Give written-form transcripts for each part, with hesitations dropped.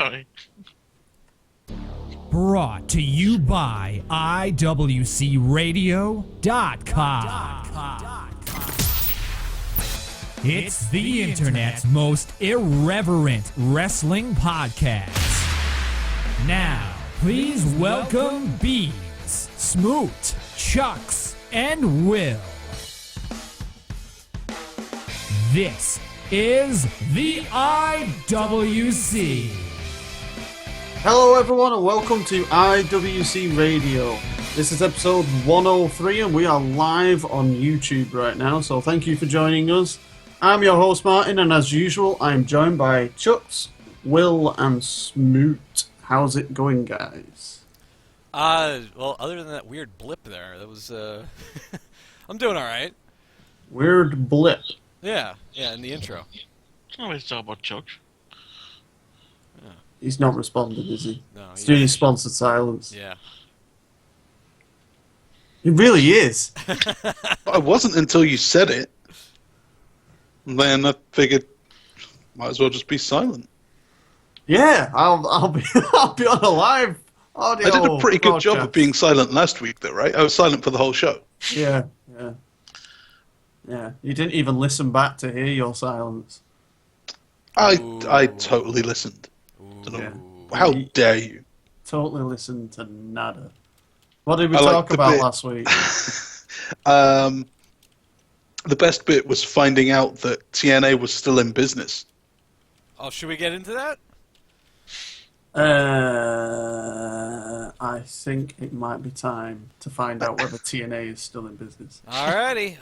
Sorry. Brought to you by IWCRadio.com. It's the internet's most irreverent wrestling podcast. Now, please welcome Beans, Smoot, Chucks, and Will. This is the IWC. Hello everyone and welcome to IWC Radio. This is episode 103 and we are live on YouTube right now, so thank you for joining us. I'm your host Martin and as usual I'm joined by Chucks, Will and Smoot. How's it going, guys? Well, other than that weird blip there, that was, I'm doing alright. Weird blip. Yeah, in the intro. Can't always talk about Chuck. Yeah. He's not responding, is he? No. He's doing his sponsored silence. Yeah. He really is. I wasn't until you said it. And then I figured, might as well just be silent. Yeah, I'll be on a live audio. I did a pretty good broadcast. job of being silent last week, though, right? I was silent for the whole show. Yeah. You didn't even listen back to hear your silence. I totally listened. Yeah. How dare you? Totally listened to nada. What did we I like talk the about bit- last week? The best bit was finding out that TNA was still in business. Oh, should we get into that? I think it might be time to find out whether TNA is still in business. Alrighty,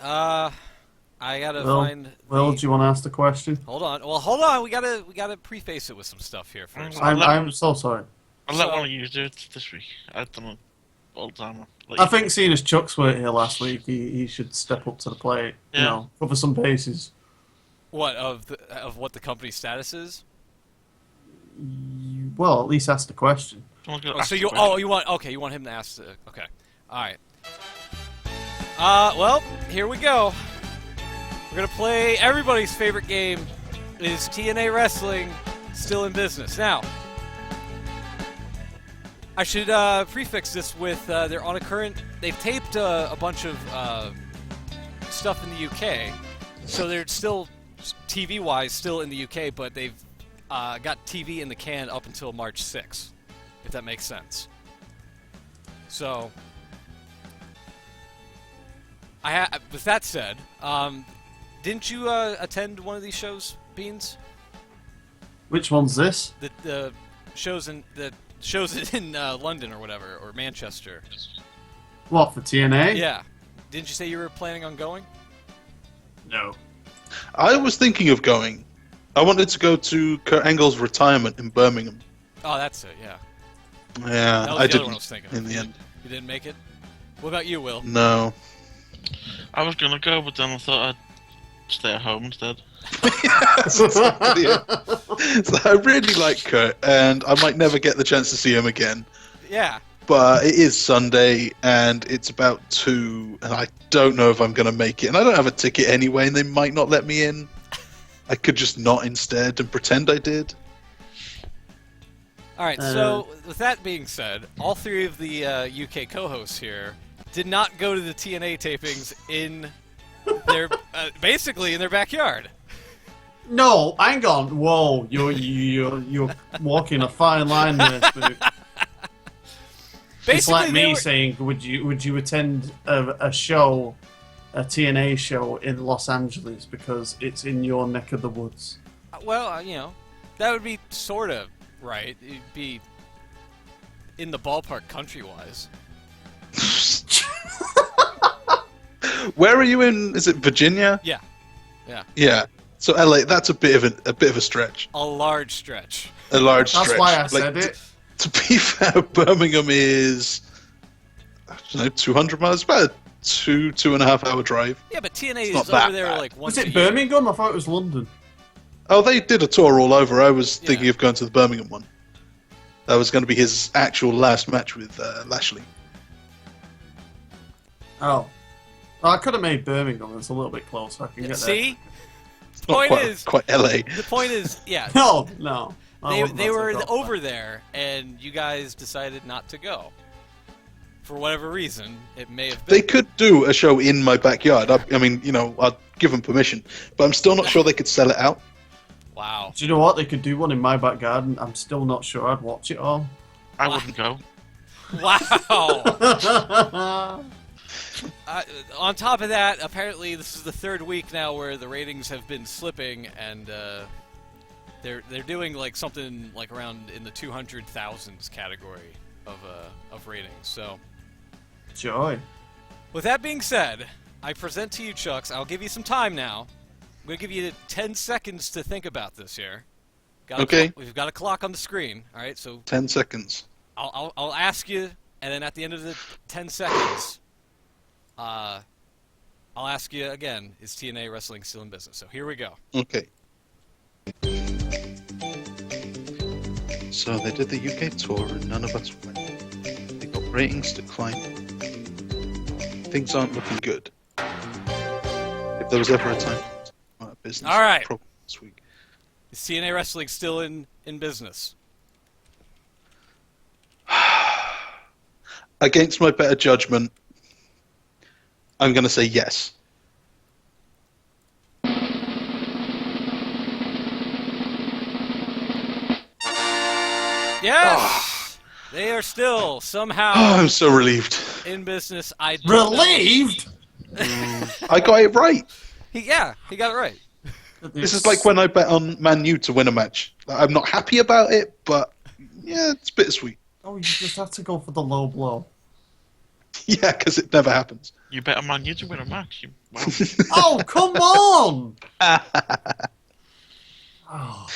I gotta find... Will, do you want to ask the question? Hold on, we gotta preface it with some stuff here first. I'm so sorry. I'll let one of you do it this week. I've done it all the time. I think seeing as Chucks were here last week, he should step up to the plate, cover some bases. What, of what the company's status is? Well, at least ask the question. You want him to ask okay. Alright. Well, here we go. We're gonna play everybody's favorite game. Is TNA Wrestling still in business? Now, I should prefix this with they've taped a bunch of stuff in the UK, so they're still TV-wise still in the UK, but they've got TV in the can up until March 6th, if that makes sense. So, with that said, didn't you attend one of these shows, Beans? Which one's this? The shows in London or whatever, or Manchester. What, for TNA? Yeah. Didn't you say you were planning on going? No. I was thinking of going. I wanted to go to Kurt Angle's retirement in Birmingham. Oh, that's it, yeah. Yeah, That was I the other one I didn't was thinking in of. the end. You didn't make it? What about you, Will? No. I was gonna go, but then I thought I'd stay at home instead. So I really like Kurt, and I might never get the chance to see him again. Yeah. But it is Sunday, and it's about 2, and I don't know if I'm going to make it. And I don't have a ticket anyway, and they might not let me in. I could just not instead and pretend I did. Alright, so with that being said, all three of the UK co-hosts here did not go to the TNA tapings in their, basically in their backyard. No, hang on. Whoa, you're walking a fine line there, Smoot. It's like me saying, would you attend a show, a TNA show in Los Angeles because it's in your neck of the woods? Well, that would be sort of right. It'd be in the ballpark country-wise. Where are you in? Is it Virginia? Yeah. Yeah. So LA, that's a bit of a stretch. A large stretch. A large stretch. That's why I said it. To be fair, Birmingham is, I don't know, 200 miles, about a 2.5 hour drive. Yeah, but TNA It's not is over that there bad. like once Was a it year. Birmingham? I thought it was London. Oh, they did a tour all over. I was thinking Yeah. of going to the Birmingham one. That was going to be his actual last match with Lashley. Oh. Well, I could have made Birmingham. It's a little bit closer. I can get there. See? It's not Point quite, is- quite LA. The point is, yeah. No. They were over there, and you guys decided not to go. For whatever reason, it may have been. They could do a show in my backyard. I mean, I'd give them permission, but I'm still not sure they could sell it out. Wow. Do you know what? They could do one in my back garden. I'm still not sure I'd watch it all. I wouldn't go. Wow. On top of that, apparently this is the third week now where the ratings have been slipping, and they're doing like something like around in the 200,000s category of ratings. So, Joy. with that being said, I present to you, Chucks. I'll give you some time now. I'm going to give you 10 seconds to think about this here. Okay. We've got a clock on the screen. All right, so 10 seconds. I'll ask you, and then at the end of the 10 seconds, I'll ask you again, is TNA Wrestling still in business? So here we go. Okay. So they did the UK tour and none of us went. They got ratings declining. Things aren't looking good. If there was ever a time to go out of business, All right. probably this week. Is TNA Wrestling still in business? Against my better judgment, I'm going to say yes. Yes! They are still somehow Oh, I'm so relieved. in business. I don't know. Relieved? I got it right. He got it right. This is like when I bet on Man U to win a match. I'm not happy about it, but yeah, it's bittersweet. Oh, you just have to go for the low blow. Yeah, because it never happens. You bet a Man U to win a match. Wow. Oh, come on! Oh.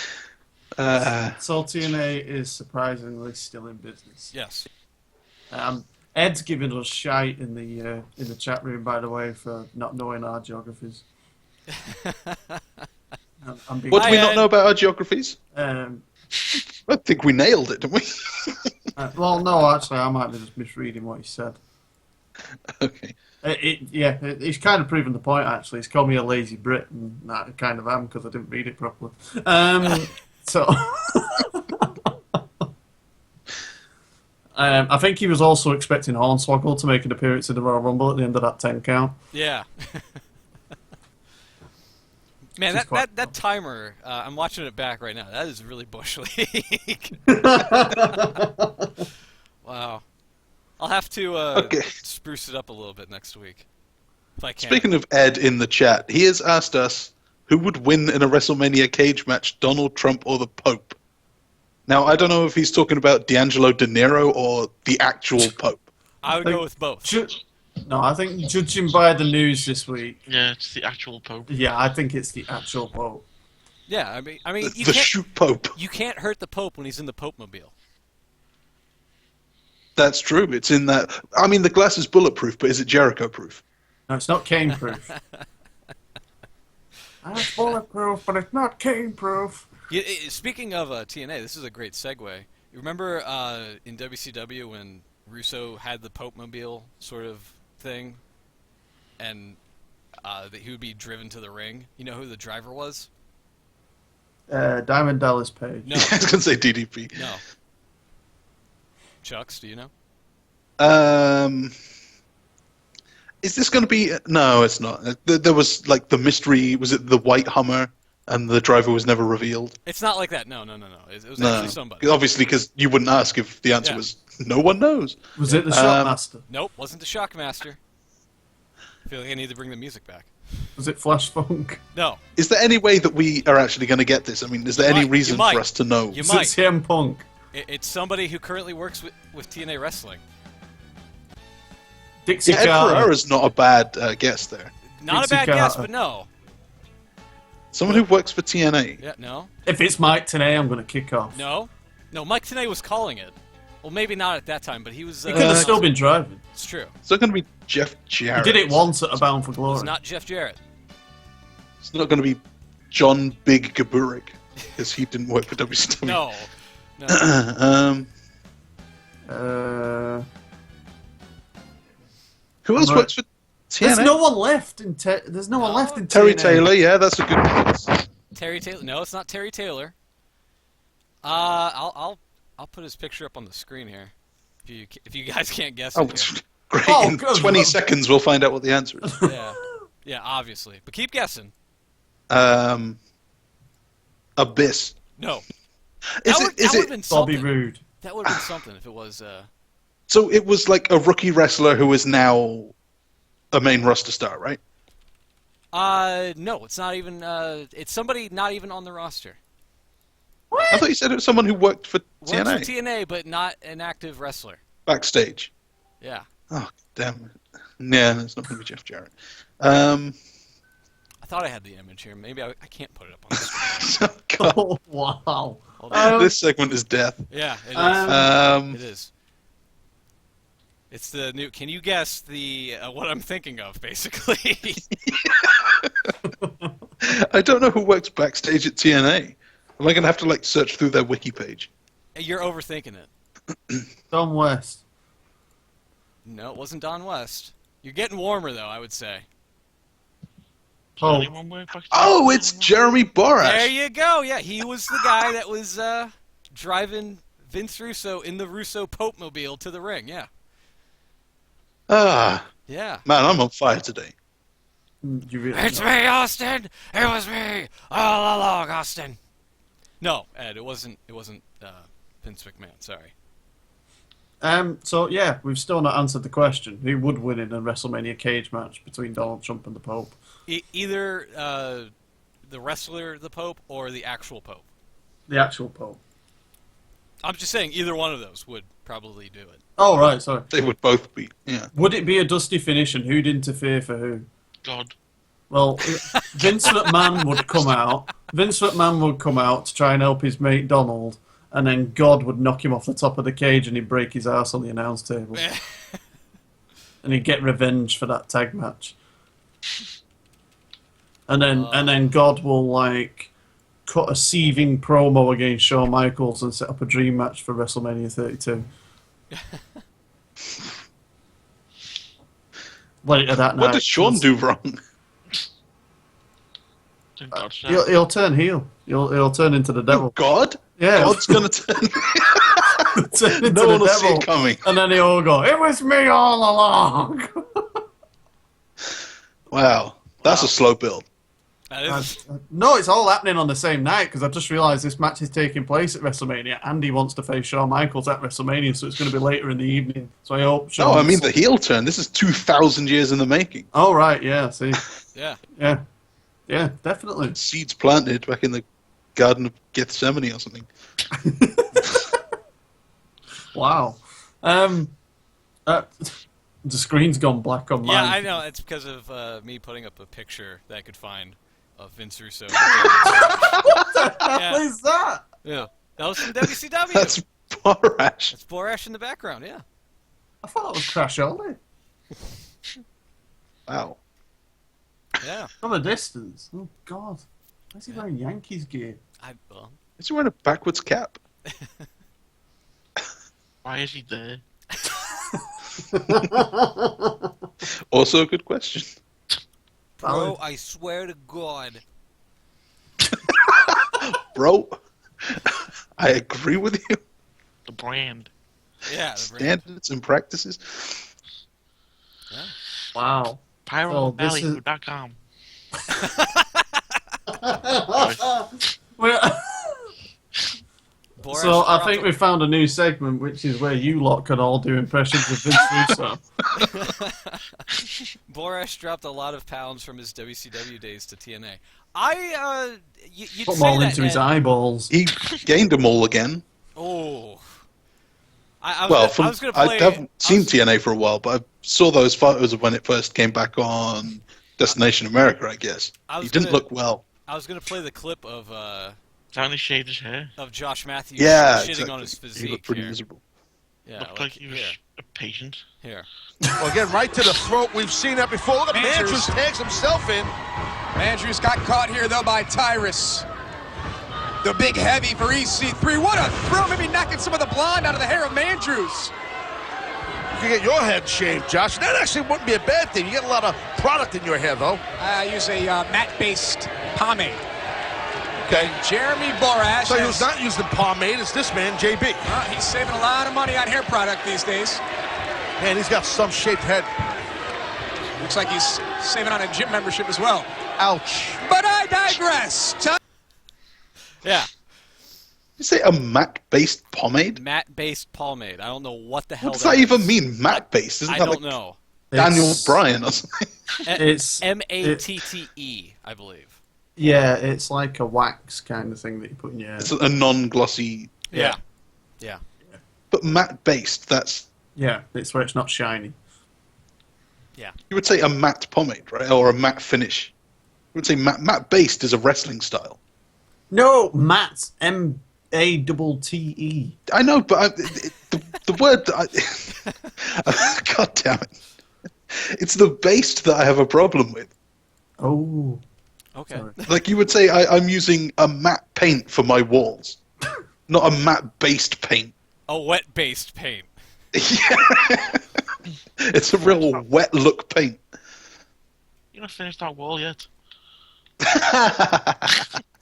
So TNA is surprisingly still in business. Yes. Ed's giving us shite in the chat room, by the way, for not knowing our geographies. I'm being, What do we Hi, not Ed. know about our geographies? I I think we nailed it, didn't we? well, no, actually, I might be just misreading what he said. Okay. He's kind of proven the point, actually. He's called me a lazy Brit, and I kind of am because I didn't read it properly. So, I think he was also expecting Hornswoggle to make an appearance in the Royal Rumble at the end of that 10 count. Yeah. Man, Which is quite that timer, I'm watching it back right now. That is really Bush League. Wow. I'll have to Okay. spruce it up a little bit next week. If I can. Speaking of Ed in the chat, he has asked us who would win in a WrestleMania cage match, Donald Trump or the Pope? Now, I don't know if he's talking about D'Angelo De Niro or the actual Pope. I would go with both. No, I think judging by the news this week, Yeah, it's the actual Pope. yeah, I think it's the actual Pope. Yeah, I mean, you The can't, shoot Pope. you can't hurt the Pope when he's in the Pope-mobile. That's true. It's in that. I mean, the glass is bulletproof, but is it Jericho-proof? No, it's not cane proof. It's bulletproof, but it's not cane proof. Speaking of TNA, this is a great segue. You remember in WCW when Russo had the Pope-mobile sort of thing, and that he would be driven to the ring? You know who the driver was? Diamond Dallas Page. No. I was going to say DDP. No. Chucks, do you know? Is this going to be... No, it's not. There was, like, the mystery... Was it the white Hummer, and the driver was never revealed? It's not like that. No. It was No. actually somebody. Obviously, because you wouldn't ask if the answer Yeah. was, no one knows. Was it the Shockmaster? Nope, wasn't the Shockmaster. I feel like I need to bring the music back. Was it Flash Funk? No. Is there any way that we are actually going to get this? I mean, is there any might. reason You might. for us to know? You Was it might. CM Punk? It's somebody who currently works with TNA Wrestling. Dixie Ed Carter? Ferrara's not a bad guess there. Not Dixie a bad guess, Carter. but no. Someone who works for TNA. Yeah, no. If it's Mike Tenay, I'm going to kick off. No. Mike Tenay was calling it. Well, maybe not at that time, but he was... He could have still been driving. It's true. It's not going to be Jeff He Jarrett. did it once at a Bound for Glory. It's not Jeff Jarrett. It's not going to be John Big Gaburik, because he didn't work for WCW. No. Who else works for TNA? There's no one left in There's no one left in Terry TNA. Taylor, yeah, that's a good guess. Terry Taylor. No, it's not Terry Taylor. I'll put his picture up on the screen here. If you guys can't guess Oh, it here. great. Oh, In good. 20 seconds, we'll find out what the answer is. Yeah, obviously. But keep guessing. Abyss. No. Is That it? Is would have it? been Bobby something. Roode. That would have been something if it was. So it was like a rookie wrestler who is now a main roster star, right? No, it's not even. It's somebody not even on the roster. I thought you said it was someone who worked for Works TNA for TNA, but not an active wrestler. backstage. Yeah. Oh, damn it. Yeah, it's not going to be Jeff Jarrett. I thought I had the image here. Maybe I can't put it up on the screen. God, Oh, wow. Hold on. this segment is death. Yeah, it is. It is. It's the new. Can you guess the what I'm thinking of? Basically. I don't know who works backstage at TNA. Am I going to have to like search through their wiki page? You're overthinking it. Don West. No, it wasn't Don West. You're getting warmer though, I would say. Oh, Anyone work backstage? Oh, it's Jeremy Borash. There you go. Yeah, he was the guy that was driving Vince Russo in the Russo Pope mobile to the ring. Yeah. Ah, Yeah. man, I'm on fire today. you really It's me, Austin. It was me all along, Austin. No, Ed, it wasn't. It wasn't Vince McMahon. Sorry. So yeah, we've still not answered the question. Who would win in a WrestleMania cage match between Donald Trump and the Pope? Either the wrestler, the Pope, or the actual Pope. The actual Pope. I'm just saying either one of those would probably do it. Oh, right, sorry. They would both be, yeah. Would it be a dusty finish and who'd interfere for who? God. Well, Vince McMahon would come out. Vince McMahon would come out to try and help his mate Donald, and then God would knock him off the top of the cage and he'd break his ass on the announce table. And he'd get revenge for that tag match. And then God will like cut a seething promo against Shawn Michaels and set up a dream match for WrestleMania 32. Later that night. What does Sean do wrong? Thank God, sir. He'll turn heel. He'll turn into the devil. God? Yeah. God's going to turn... Turn into no the one will see devil. it coming. And then he'll go, "It was me all along." Wow. That's a slow build. That is, No, it's all happening on the same night because I just realised this match is taking place at WrestleMania and he wants to face Shawn Michaels at WrestleMania, so it's going to be later in the evening. So I hope Shawn... No, I mean the heel turn. This is 2,000 years in the making. Oh, right, yeah, see. yeah. Yeah. Yeah, definitely. Seeds planted back in the Garden of Gethsemane or something. Wow. The screen's gone black on mine. Yeah, I know. It's because of me putting up a picture that I could find of Vince Russo. What the hell is that? Yeah. That was from WCW. That's Borash. It's Borash in the background, yeah. I thought it was Crash Holly. Wow. Yeah. From a distance. Oh, God. Why is he wearing Yankees gear? Well, Is he wearing a backwards cap? Why is he there? Also a good question. bro, I swear to God. Bro, I agree with you. The brand. Yeah. the brand. Standards and practices. Yeah. Wow. PyroValley.com. Borash So I dropped think a- we found a new segment, which is where you lot can all do impressions of Vince Russo. Borash dropped a lot of pounds from his WCW days to TNA. You'd Put them say all that, into his Ed. eyeballs. He gained them all again. Oh. I haven't seen TNA for a while, but I saw those photos of when it first came back on Destination America, I guess. He didn't look well. I was gonna play the clip of Finally shaved his hair. Josh Matthews Yeah, shitting exactly. on his He physique. looked pretty here. miserable. Yeah, Looked like he was a patient. here. Well, again, right to the throat. We've seen that before. Look at Andrews tags himself in. Andrews got caught here, though, by Tyrus. The big heavy for EC3. What a throw. Maybe knocking some of the blonde out of the hair of Andrews. You can get your head shaved, Josh. That actually wouldn't be a bad thing. You get a lot of product in your hair, though. I use a matte-based pomade. Okay. Jeremy Borash. So who's not using pomade is this man, JB. He's saving a lot of money on hair product these days. Man, he's got some shaped head. Looks like he's saving on a gym membership as well. Ouch. But I digress. Yeah. You say a matte-based pomade? Matte-based pomade. I don't know what the hell What does that even mean, matte-based? Isn't I that don't like know. Daniel Bryan or something? It's Matte, I believe. Yeah, it's like a wax kind of thing that you put in your hair. It's a non-glossy... Yeah. But matte-based, that's... Yeah, it's where it's not shiny. Yeah. You would say a matte pomade, right? Or a matte finish. You would say matte-based is a wrestling style. No, matte, M-A-T-T-E. I know, but the word... God damn it. It's the based that I have a problem with. Oh. Okay. Sorry. Like you would say, I'm using a matte paint for my walls, not a matte-based paint. A wet-based paint. Yeah. It's a real wet look paint. You're not finished that wall yet.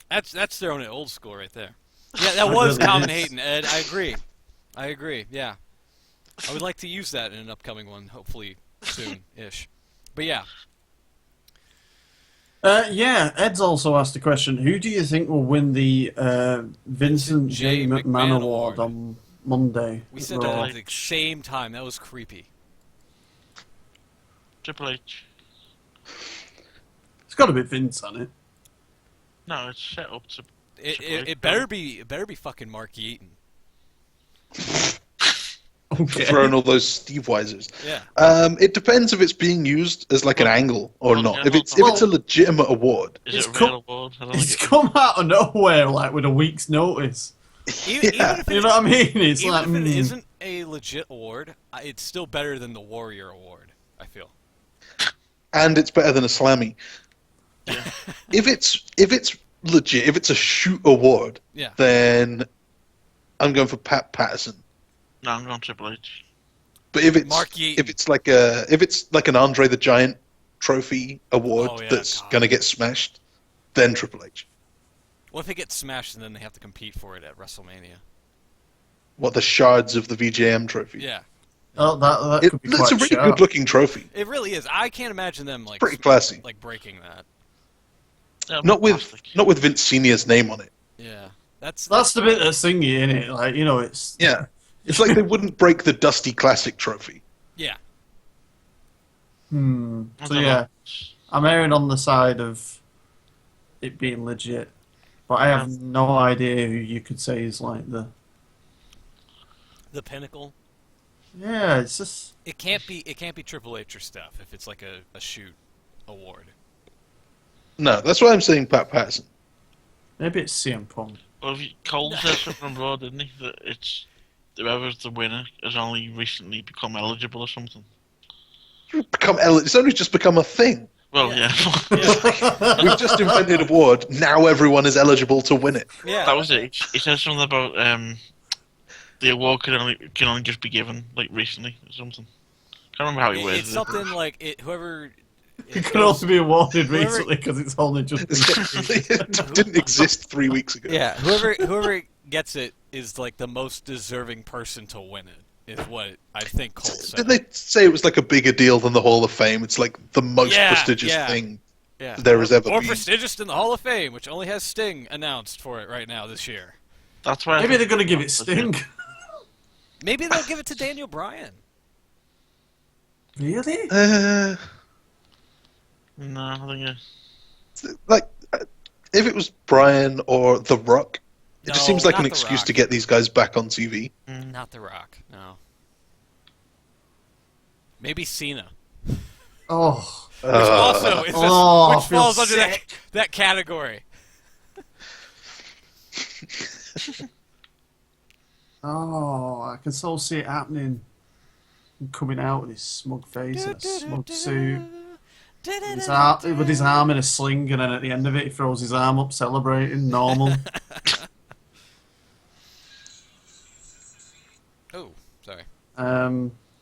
That's throwing it old school right there. Yeah, that was common hating, Ed. I agree. Yeah. I would like to use that in an upcoming one, hopefully soon-ish. But yeah. Yeah, Ed's also asked a question. Who do you think will win the Vincent J. McMahon Award on Monday? We said that at the same time. That was creepy. Triple H. It's got to be Vince on it. No, it's set up to... It better be fucking Mark Eaton. Okay. Throwing all those Steve Weisers. Yeah. It depends if it's being used as like an angle or well, not. yeah, If it's a legitimate award. Is It's it a real award? I don't It's think it- come out of nowhere, like, with a week's notice. Even if You know what I mean? It's even like, if it isn't a legit award, it's still better than the Warrior Award, I feel. And it's better than a Slammy. If it's legit, if it's a shoot award, Yeah. then I'm going for Pat Patterson. No, I'm going Triple H. But if it's Mark Yeaton. if it's like an Andre the Giant trophy award Oh, yeah, that's God. gonna get smashed, then Triple H. What if it gets smashed and then they have to compete for it at WrestleMania? What, the shards of the VJM trophy? Yeah. oh, that could be It's quite a really sharp. good looking trophy. It really is. I can't imagine them like Pretty classy. like breaking that. Yeah, Not plastic. with Vince Senior's name on it. Yeah. That's That's the bit that's thingy, in it? Like, you know, it's... Yeah. It's like they wouldn't break the Dusty Classic trophy. yeah. So, I don't yeah. know. I'm erring on the side of it being legit. But I have no idea who you could say is like the... The pinnacle. Yeah, it's just... It can't be Triple H or stuff if it's like a shoot award. No, that's why I'm saying Pat Patterson. Maybe it's CM Punk. Well, Cole said something on Raw, didn't he? That it's whoever's the winner has only recently become eligible or something. It's only just become a thing. Well, yeah. We've just invented an award. Now everyone is eligible to win it. Yeah. That was it. He said something about the award can only just be given like recently or something. Can't remember how he worded It's it. something like whoever. It could also be awarded recently because it's only just... It didn't exist 3 weeks ago. Yeah, whoever gets it is like the most deserving person to win it. Is what I think Cole said. Didn't they say it was like a bigger deal than the Hall of Fame? It's like the most prestigious thing Yeah. there has ever More been. prestigious than the Hall of Fame, which only has Sting announced for it right now this year. That's why. Maybe they're going to give it Sting. Maybe they'll give it to Daniel Bryan. Really? No, I think If it was Bryan or The Rock, it just No, seems like not an The excuse Rock. to get these guys back on TV. Not The Rock, no. Maybe Cena. Oh. Which also is Oh, which I feel falls under sick. that category. Oh, I can so see it happening. Him coming out with his smug face and a smug suit. With his arm in a sling, and then at the end of it, he throws his arm up, celebrating, normal. Oh, sorry. I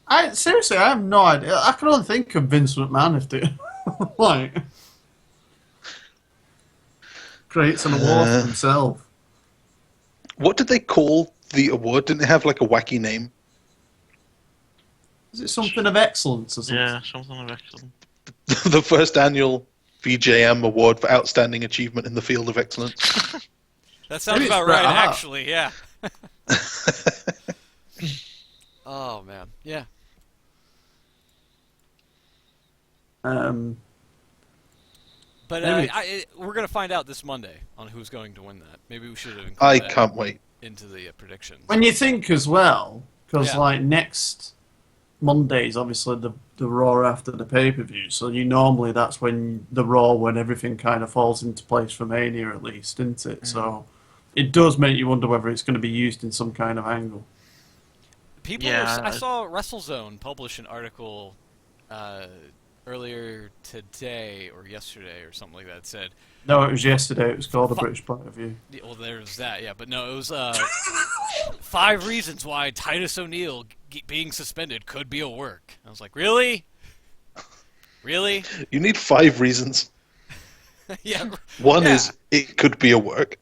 have no idea. I can only think of Vince McMahon if they like. creates an award for himself. What did they call the award? Didn't it have like a wacky name? Is it something of excellence or something? Yeah, something of excellent. The first annual VJM award for outstanding achievement in the field of excellence. That sounds Maybe it's about Bret right, Hart. actually. Yeah. Oh man, yeah. But Maybe. we're gonna find out this Monday on who's going to win that. Maybe we should have included I that can't wait. into the predictions. When you think as well, because Yeah. like next Monday is obviously the Raw after the pay-per-view, so normally that's when the Raw, when everything kind of falls into place for Mania at least, isn't it? So it does make you wonder whether it's going to be used in some kind of angle. People, Yeah, I saw WrestleZone publish an article earlier today or yesterday or something like that. It said, No, it was yesterday. It was called a British Point of View. well, there's that, yeah, but no, it was 5 reasons why Titus O'Neil being suspended could be a work. I was like, really? Really? You need 5 reasons. Yeah. One Yeah. is it could be a work.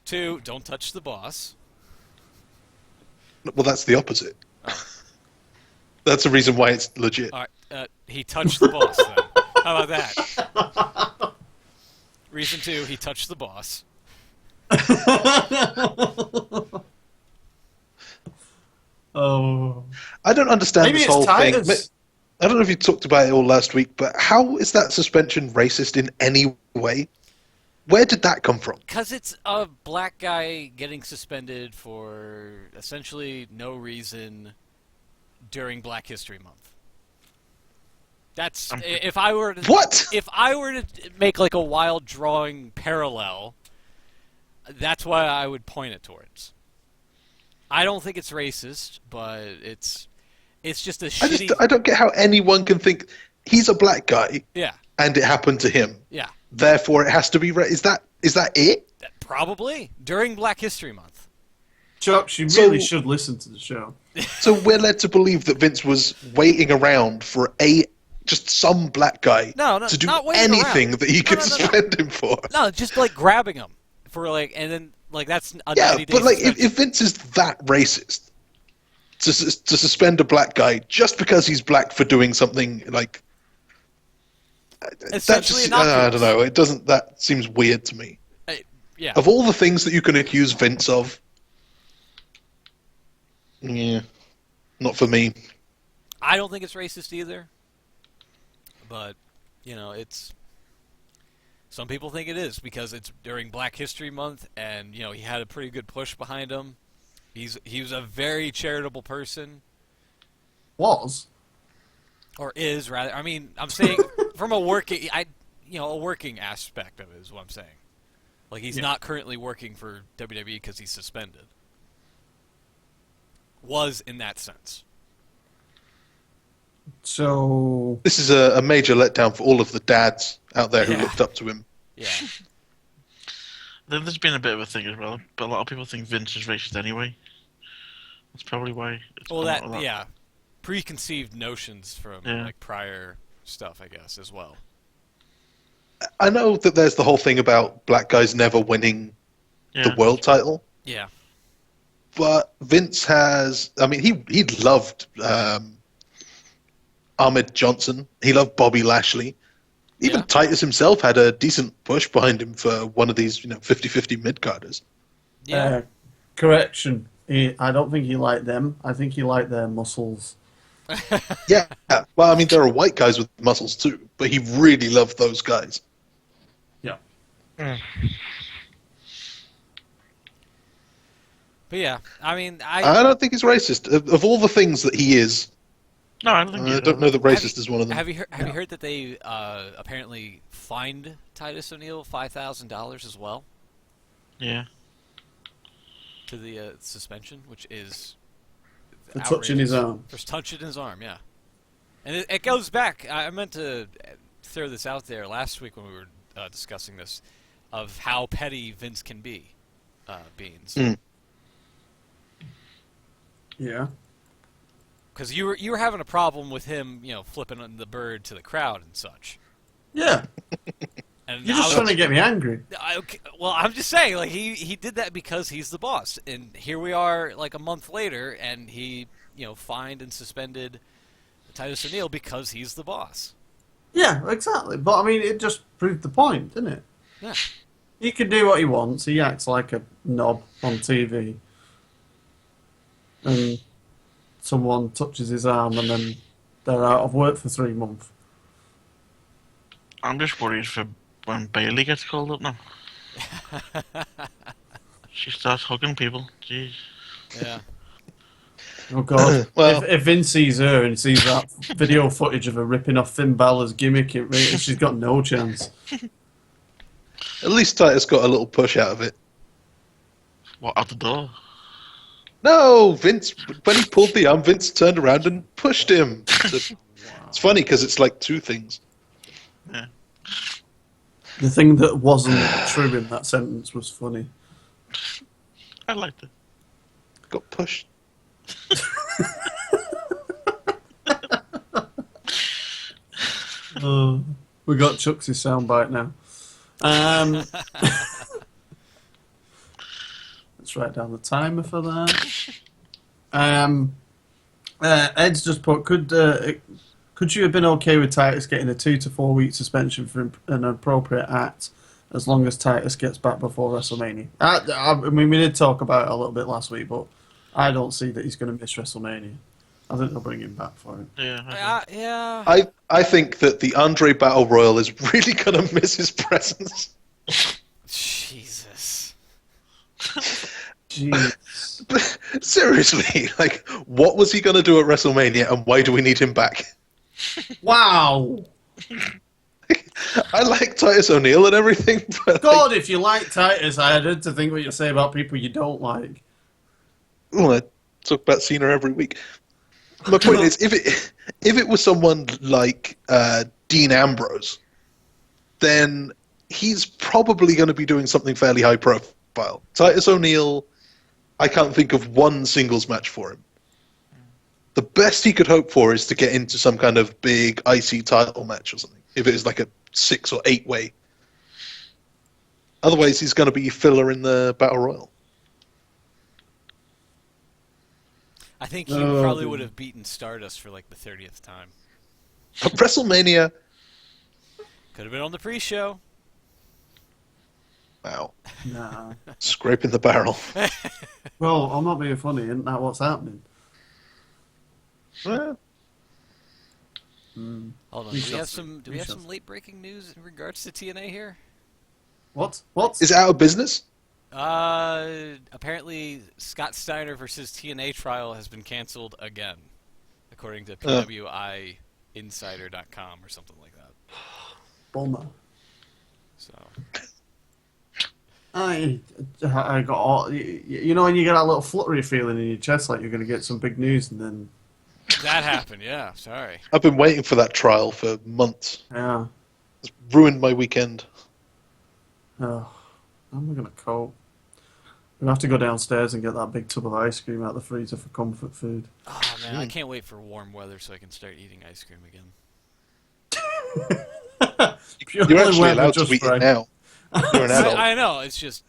2, don't touch the boss. Well, that's the opposite. That's the reason why it's legit. All right, he touched the boss, then. How about that? Reason 2, he touched the boss. Oh, I don't understand maybe this it's whole Titus. thing. I don't know if you talked about it all last week, but how is that suspension racist in any way? Where did that come from? Because it's a black guy getting suspended for essentially no reason during Black History Month. That's if I were to What? If I were to make like a wild drawing parallel, that's what I would point it towards. I don't think it's racist, but it's just a shitty. I don't get how anyone can think he's a black guy Yeah, and it happened to him. yeah, Therefore, it has to be. Is that it? probably during Black History Month. Chuck, you So- really should listen to the show. So we're led to believe that Vince was waiting around for just some black guy No, to do not waiting anything around. that he No, could no, no, no. suspend him for. No, just like grabbing him for like, and then like that's a Yeah, 90 day but like suspension. if Vince is that racist to suspend a black guy just because he's black for doing something like that, Essentially just, innocuous. I don't know. It doesn't. That seems weird to me. Yeah, Of all the things that you can accuse Vince of, yeah, not for me. I don't think it's racist either. But you know, it's some people think it is because it's during Black History Month, and you know he had a pretty good push behind him. He was a very charitable person, Was? or is rather. I mean, I'm saying from a working, a working aspect of it is what I'm saying. Like he's not currently working for WWE because he's suspended. Was in that sense. So This is a major letdown for all of the dads out there who Yeah. looked up to him. Yeah. Then there's been a bit of a thing as well, but a lot of people think Vince is racist anyway. That's probably why. It's Well, come that out of that. yeah, preconceived notions from Yeah. like prior stuff, I guess, as well. I know that there's the whole thing about black guys never winning the Yeah. world title, Yeah. but Vince has. I mean, he loved Ahmed Johnson. He loved Bobby Lashley. Even Yeah. Titus himself had a decent push behind him for one of these, 50-50 mid-carders. Yeah. correction. I don't think he liked them. I think he liked their muscles. Yeah. Well, I mean, there are white guys with muscles too, but he really loved those guys. Yeah. But yeah, I mean, I don't think he's racist. Of all the things that he is, No, I don't think. I don't know that racist is one of them. have you heard that they apparently fined Titus O'Neil $5,000 as well Yeah. to the suspension, which is For touching his outrageous. arm. For touching his arm, yeah. And it goes back. I meant to throw this out there last week when we were discussing this, of how petty Vince can be, Beans. Mm. Yeah. Because you were having a problem with him, flipping the bird to the crowd and such. Yeah. And You're just trying to get me angry. Well, I'm just saying, like he did that because he's the boss, and here we are, like a month later, and he fined and suspended Titus O'Neil because he's the boss. Yeah, exactly. But I mean, it just proved the point, didn't it? Yeah. He can do what he wants. He acts like a knob on TV, and someone touches his arm, and then they're out of work for 3 months. I'm just worried for when Bailey gets called up now. She starts hugging people. Jeez. Yeah. Oh God! Well- if Vince sees her and sees that video footage of her ripping off Finn Balor's gimmick, she's got no chance. At least Titus got a little push out of it. What, out the door? No, Vince, when he pulled the arm, Vince turned around and pushed him. So, it's funny because it's like two things. Yeah. The thing that wasn't true in that sentence was funny. I liked it. Got pushed. We got Chuck's soundbite now. Let's write down the timer for that. Ed's just put, could you have been okay with Titus getting a 2 to 4 week suspension for an appropriate act as long as Titus gets back before WrestleMania? I mean, we did talk about it a little bit last week, but I don't see that he's going to miss WrestleMania. I think they'll bring him back for it. Yeah. Yeah. I think that the Andre Battle Royal is really going to miss his presence. Jesus. Jeez. Seriously, like, what was he going to do at WrestleMania, and why do we need him back? Wow. I like Titus O'Neil and everything, but God, if you like Titus, I had to think what you say about people you don't like. well, I talk about Cena every week. My point is, if it was someone like Dean Ambrose, then he's probably going to be doing something fairly high profile. Titus O'Neil, I can't think of one singles match for him. The best he could hope for is to get into some kind of big IC title match or something, if it is like a 6 or 8 way. Otherwise, he's going to be filler in the Battle Royal. I think he probably would have beaten Stardust for like the 30th time. At WrestleMania, Could have been on the pre-show. wow, Nah. scraping the barrel. Well, I'm not being funny, isn't that what's happening? Well, Hold on. We Do we shall have see. some? Do We we have shall some late breaking news in regards to TNA here? What? What? is it out of business? Apparently Scott Steiner versus TNA trial has been canceled again, according to PWIinsider.com or something like that. Bummer. So I got all, you know when you get that little fluttery feeling in your chest like you're going to get some big news and then that happened. Yeah, sorry. I've been waiting for that trial for months. yeah. It's ruined my weekend. Oh, how am I going to cope? We'll have to go downstairs and get that big tub of ice cream out of the freezer for comfort food. Oh man, I can't wait for warm weather so I can start eating ice cream again. You're actually allowed to eat it now. You're an adult. I know. It's just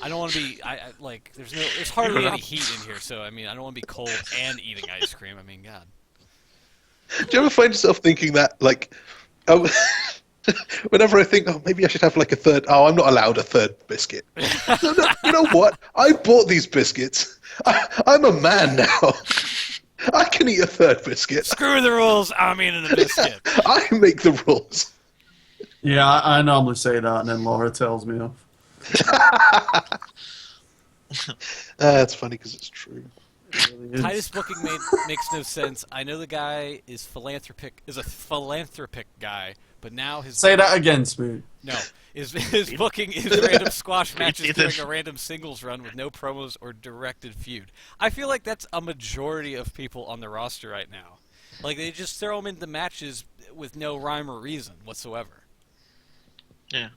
I don't want to be. I like. There's hardly any heat in here, so I mean, I don't want to be cold and eating ice cream. I mean, God. Do you ever find yourself thinking that, like, oh, whenever I think, oh, maybe I should have like a third, oh, I'm not allowed a third biscuit. No, you know what? I bought these biscuits. I'm a man now. I can eat a third biscuit. Screw the rules. I'm eating a biscuit. I make the rules. Yeah, I normally say that and then Laura tells me off. It's funny because it's true. It really is. Titus booking makes no sense. I know the guy is a philanthropic guy, but now his Say that again, Smooth. No, his booking is random squash matches during a random singles run with no promos or directed feud. I feel like that's a majority of people on the roster right now. Like they just throw them into matches with no rhyme or reason whatsoever. Yeah.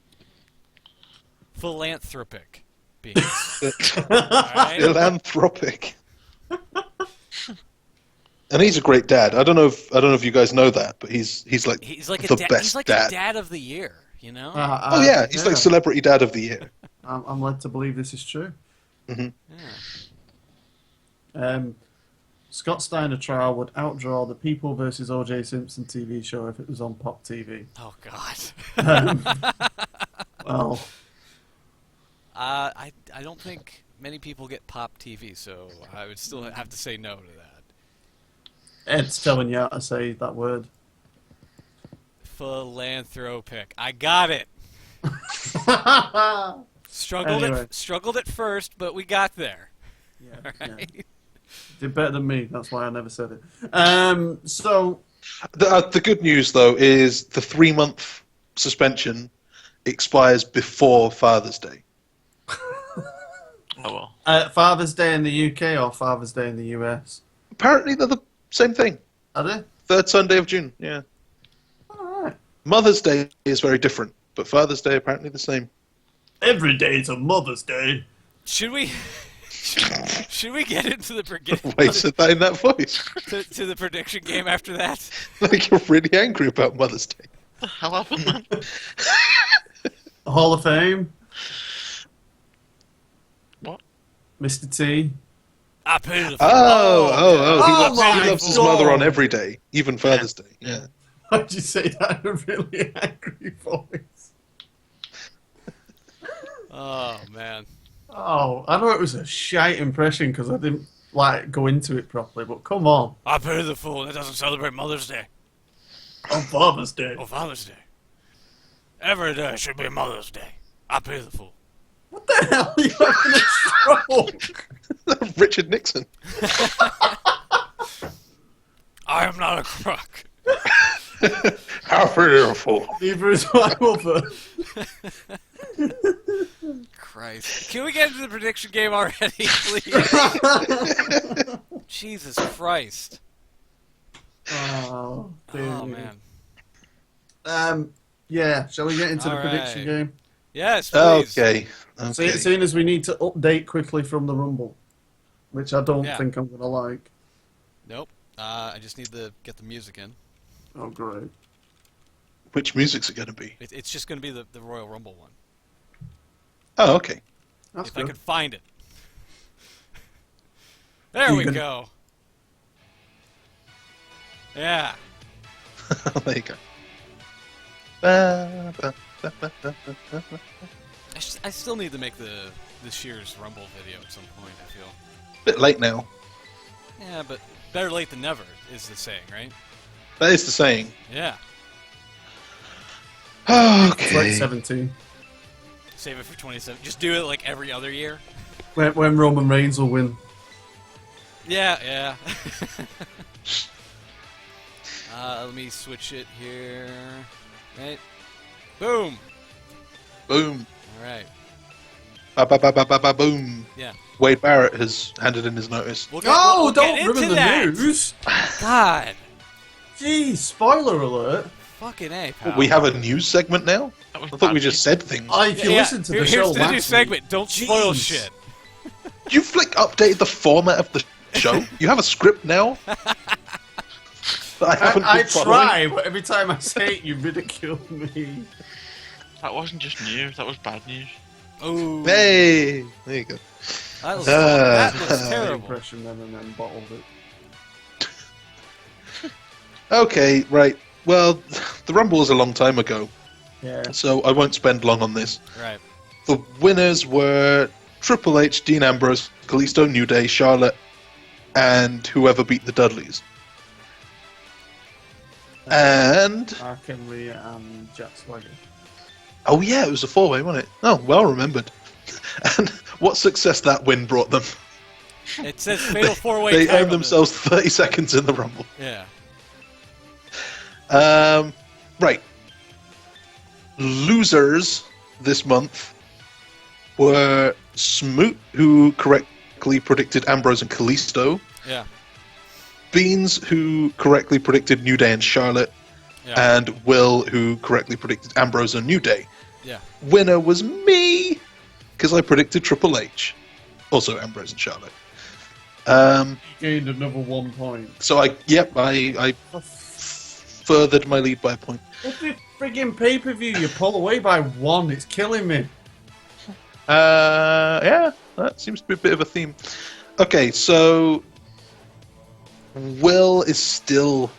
Philanthropic beings. Alright? Philanthropic. And he's a great dad. I don't know if you guys know that, but he's like He's like the best he's like dad. a dad of the year. you know? Oh yeah, he's like Celebrity Dad of the Year. I'm led to believe this is true. Mm-hmm. Yeah. Scott Steiner trial would outdraw the People vs. O.J. Simpson TV show if it was on Pop TV. Oh, God. Well, I don't think many people get Pop TV, so I would still have to say no to that. Ed's telling you how to say that word. Philanthropic. I got it. Struggled at first, but we got there. Yeah, Right? yeah. Did better than me. That's why I never said it. So The good news though is the 3-month suspension expires before Father's Day. Oh well. Father's Day in the UK or Father's Day in the US? Apparently they're the same thing. Are they? Third Sunday of June. Yeah. All right. Mother's Day is very different, but Father's Day apparently the same. Every day is a Mother's Day. Should we get into the Why said that in that voice? to the prediction game after that? Like you're really angry about Mother's Day. What the hell happened, man? Hall of Fame. What? Mr. T. I paid the Oh my He loves his God. mother on every day, even Father's Day. Yeah. Why'd you say that in a really angry voice? Oh, man. Oh, I know it was a shite impression because I didn't go into it properly, but come on. I pay the fool that doesn't celebrate Mother's Day On Father's Day. or Father's Day. Every day should be Mother's Day. I pay the fool. What the hell are you having a stroke? Richard Nixon. I am not a crook. How beautiful. Neither is my mother. Christ. Can we get into the prediction game already, please? Jesus Christ. Oh, dear. Oh, man. Yeah, shall we get into the All prediction right. game? Yes, please. Okay. Seeing as we need to update quickly from the Rumble, which I don't Yeah. think I'm going to like. Nope. I just need to get the music in. Oh, great. Which music's it going to be? It's just going to be the Royal Rumble one. Oh, okay. That's If good. I can find it. There You we can- go. Yeah. There you go. I still need to make the Shears Rumble video at some point, I feel. Bit late now. Yeah, but better late than never is the saying, right? That is the saying. Yeah. It's Okay. like 17. Save it for 27. Just do it like every other year. When Roman Reigns will win. Yeah, yeah. Let me switch it here. Right. Boom. Boom. All right. Boom. Yeah. Wade Barrett has handed in his notice. We'll Oh, we'll don't get ruin into the that. news! God. Jeez, spoiler alert. Fucking A, pal. We have a news segment now? That was I thought we bad just said things. If you listen to the Here's show the last new week- segment. Don't spoil Jeez. shit. You've like updated the format of the show? You have a script now? That I haven't I been following? try, but every time I say it, you ridicule me. That wasn't just news, that was bad news. Oh. Hey! There you go. That was The terrible. impression then and then bottled it. Okay, right. Well, the Rumble was a long time ago, Yeah. so I won't spend long on this. Right. The winners were Triple H, Dean Ambrose, Kalisto, New Day, Charlotte, and whoever beat the Dudleys. And Mark Henry and Jack Swagger. oh yeah, it was a 4-way, wasn't it? Oh, well remembered. And what success that win brought them. It says fatal four-way. They tag earned on the- themselves 30 seconds in the Rumble. Yeah. Right. Losers this month were Smoot, who correctly predicted Ambrose and Kalisto. Yeah. Beans, who correctly predicted New Day and Charlotte. Yeah. And Will, who correctly predicted Ambrose and New Day. Yeah. Winner was me, because I predicted Triple H. Also Ambrose and Charlotte. Gained another 1 point. So I furthered my lead by a point. What did friggin' pay-per-view. You pull away by 1. It's killing me. Yeah, that seems to be a bit of a theme. Okay, so Will is still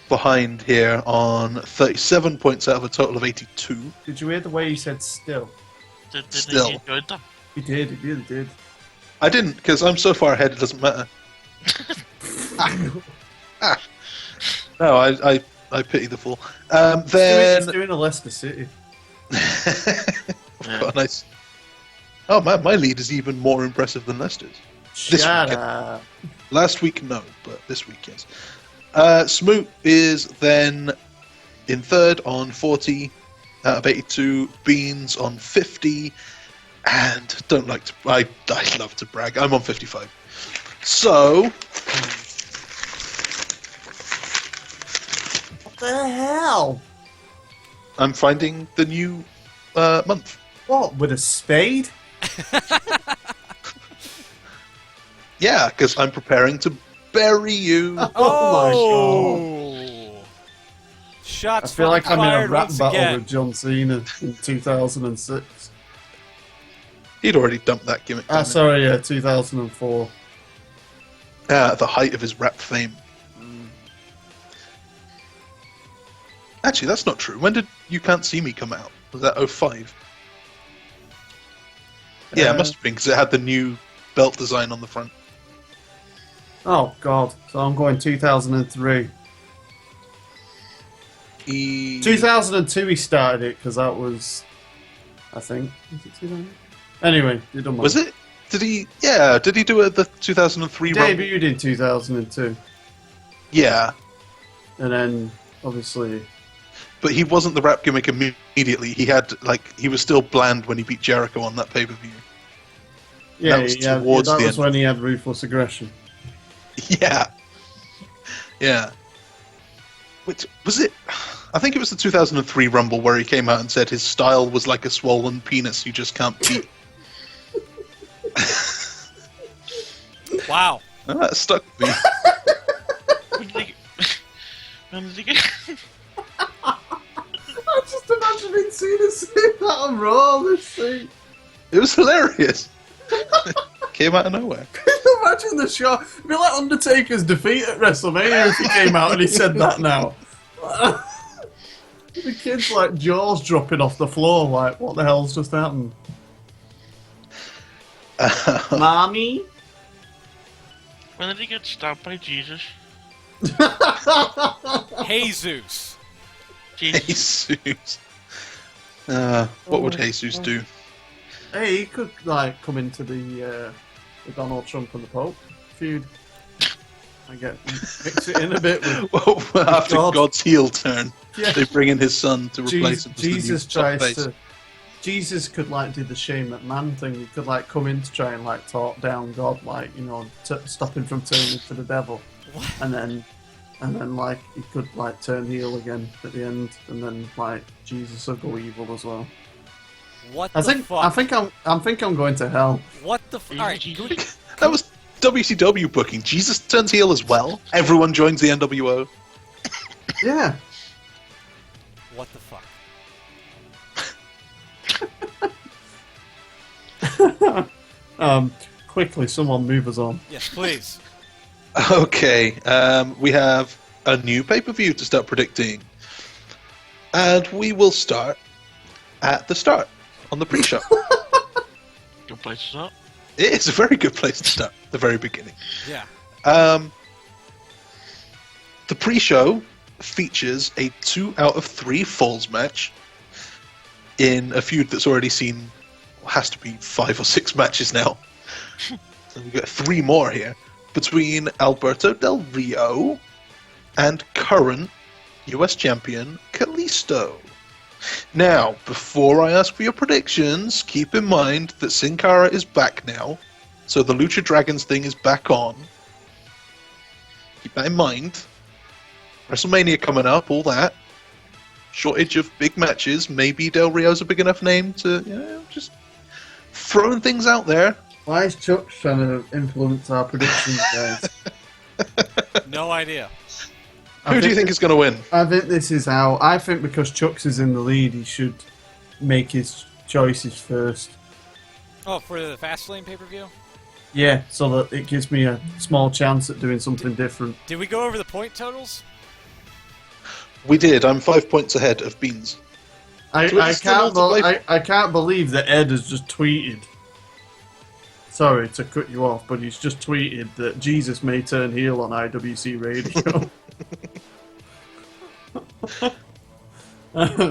behind here on 37 points out of a total of 82. Did you hear the way he said still? Did Still. you enjoy that? He did, he really did. I didn't, because I'm so far ahead it doesn't matter. No, I pity the fool. Then... He's doing a Leicester City. Got a nice... Oh man, my lead is even more impressive than Leicester's. This Shut weekend. up. Last week, no, but this week, yes. Smoot is then in third on 40 out of 82. Beans on 50. And I love to brag. I'm on 55. So... What the hell? I'm finding the new month. What, with a spade? Yeah, because I'm preparing to bury you. Oh my god. I Shots feel like I'm in a fired rap once battle again. with John Cena in 2006. He'd already dumped that gimmick. Ah, sorry, yeah, 2004. At the height of his rap fame. Actually, that's not true. When did You Can't See Me come out? Was that 05? Yeah, it must have been, because it had the new belt design on the front. Oh god, so I'm going 2003. 2002 he started it, because that was... I think... Was it 2000? Anyway, it don't matter. Was it? Did he... Yeah, did he do the 2003 Rumble? Debuted in 2002. Yeah. And then, obviously... But he wasn't the rap gimmick immediately. He had, he was still bland when he beat Jericho on that pay-per-view. Yeah, That was that towards the was end. when he had Ruthless Aggression. Yeah. Yeah. Which, was it... I think it was the 2003 Rumble where he came out and said his style was like a swollen penis you just can't beat. Wow. Oh, that stuck with me. When did he get... I'm just imagining Cena saying that on Raw this week. It was hilarious. Came out of nowhere. Imagine the show. It'd be like Undertaker's defeat at WrestleMania if he came out and he said that now. The kid's like jaws dropping off the floor, like, what the hell's just happened? Mommy? When did he get stabbed by Jesus? Jesus. Jesus. Jesus. What would Jesus do? Hey, he could, like, come into the Donald Trump and the Pope feud. I mix it in a bit with... Well, after God. God's heel turn, Yeah. they bring in his son to replace him. as the new Jesus top tries face. to... Jesus could, like, do the Shane McMahon thing. He could, like, come in to try and, like, talk down God, like, you know, stop him from turning to the devil. What? And then, like, he could, like, turn heel again at the end, and then, like, Jesus will go evil as well. What I the think fuck? I'm going to hell. What the fuck? Alright, can we... That was WCW booking. Jesus turns heel as well. Everyone joins the NWO. Yeah. What the fuck? Quickly, someone move us on. Yes, please. Okay, we have a new pay-per-view to start predicting. And we will start at the start, on the pre-show. Good place to start. It is a very good place to start, the very beginning. Yeah. The pre-show features a 2 out of 3 falls match in a feud that's already seen, has to be 5 or 6 matches now. So we've got 3 more here, between Alberto Del Rio and current US champion Kalisto. Now, before I ask for your predictions, keep in mind that Sin Cara is back now, so the Lucha Dragons thing is back on. Keep that in mind. WrestleMania coming up, all that. Shortage of big matches. Maybe Del Rio's a big enough name to, just throwing things out there. Why is Chuck trying to influence our predictions, guys? No idea. Who do you think is going to win? I think this is how. I think because Chucks is in the lead, he should make his choices first. Oh, for the Fastlane pay-per-view? Yeah, so that it gives me a small chance at doing something different. Did we go over the point totals? We did. I'm 5 points ahead of Beans. I can't believe that Ed has just tweeted. Sorry to cut you off, but he's just tweeted that Jesus may turn heel on IWC Radio.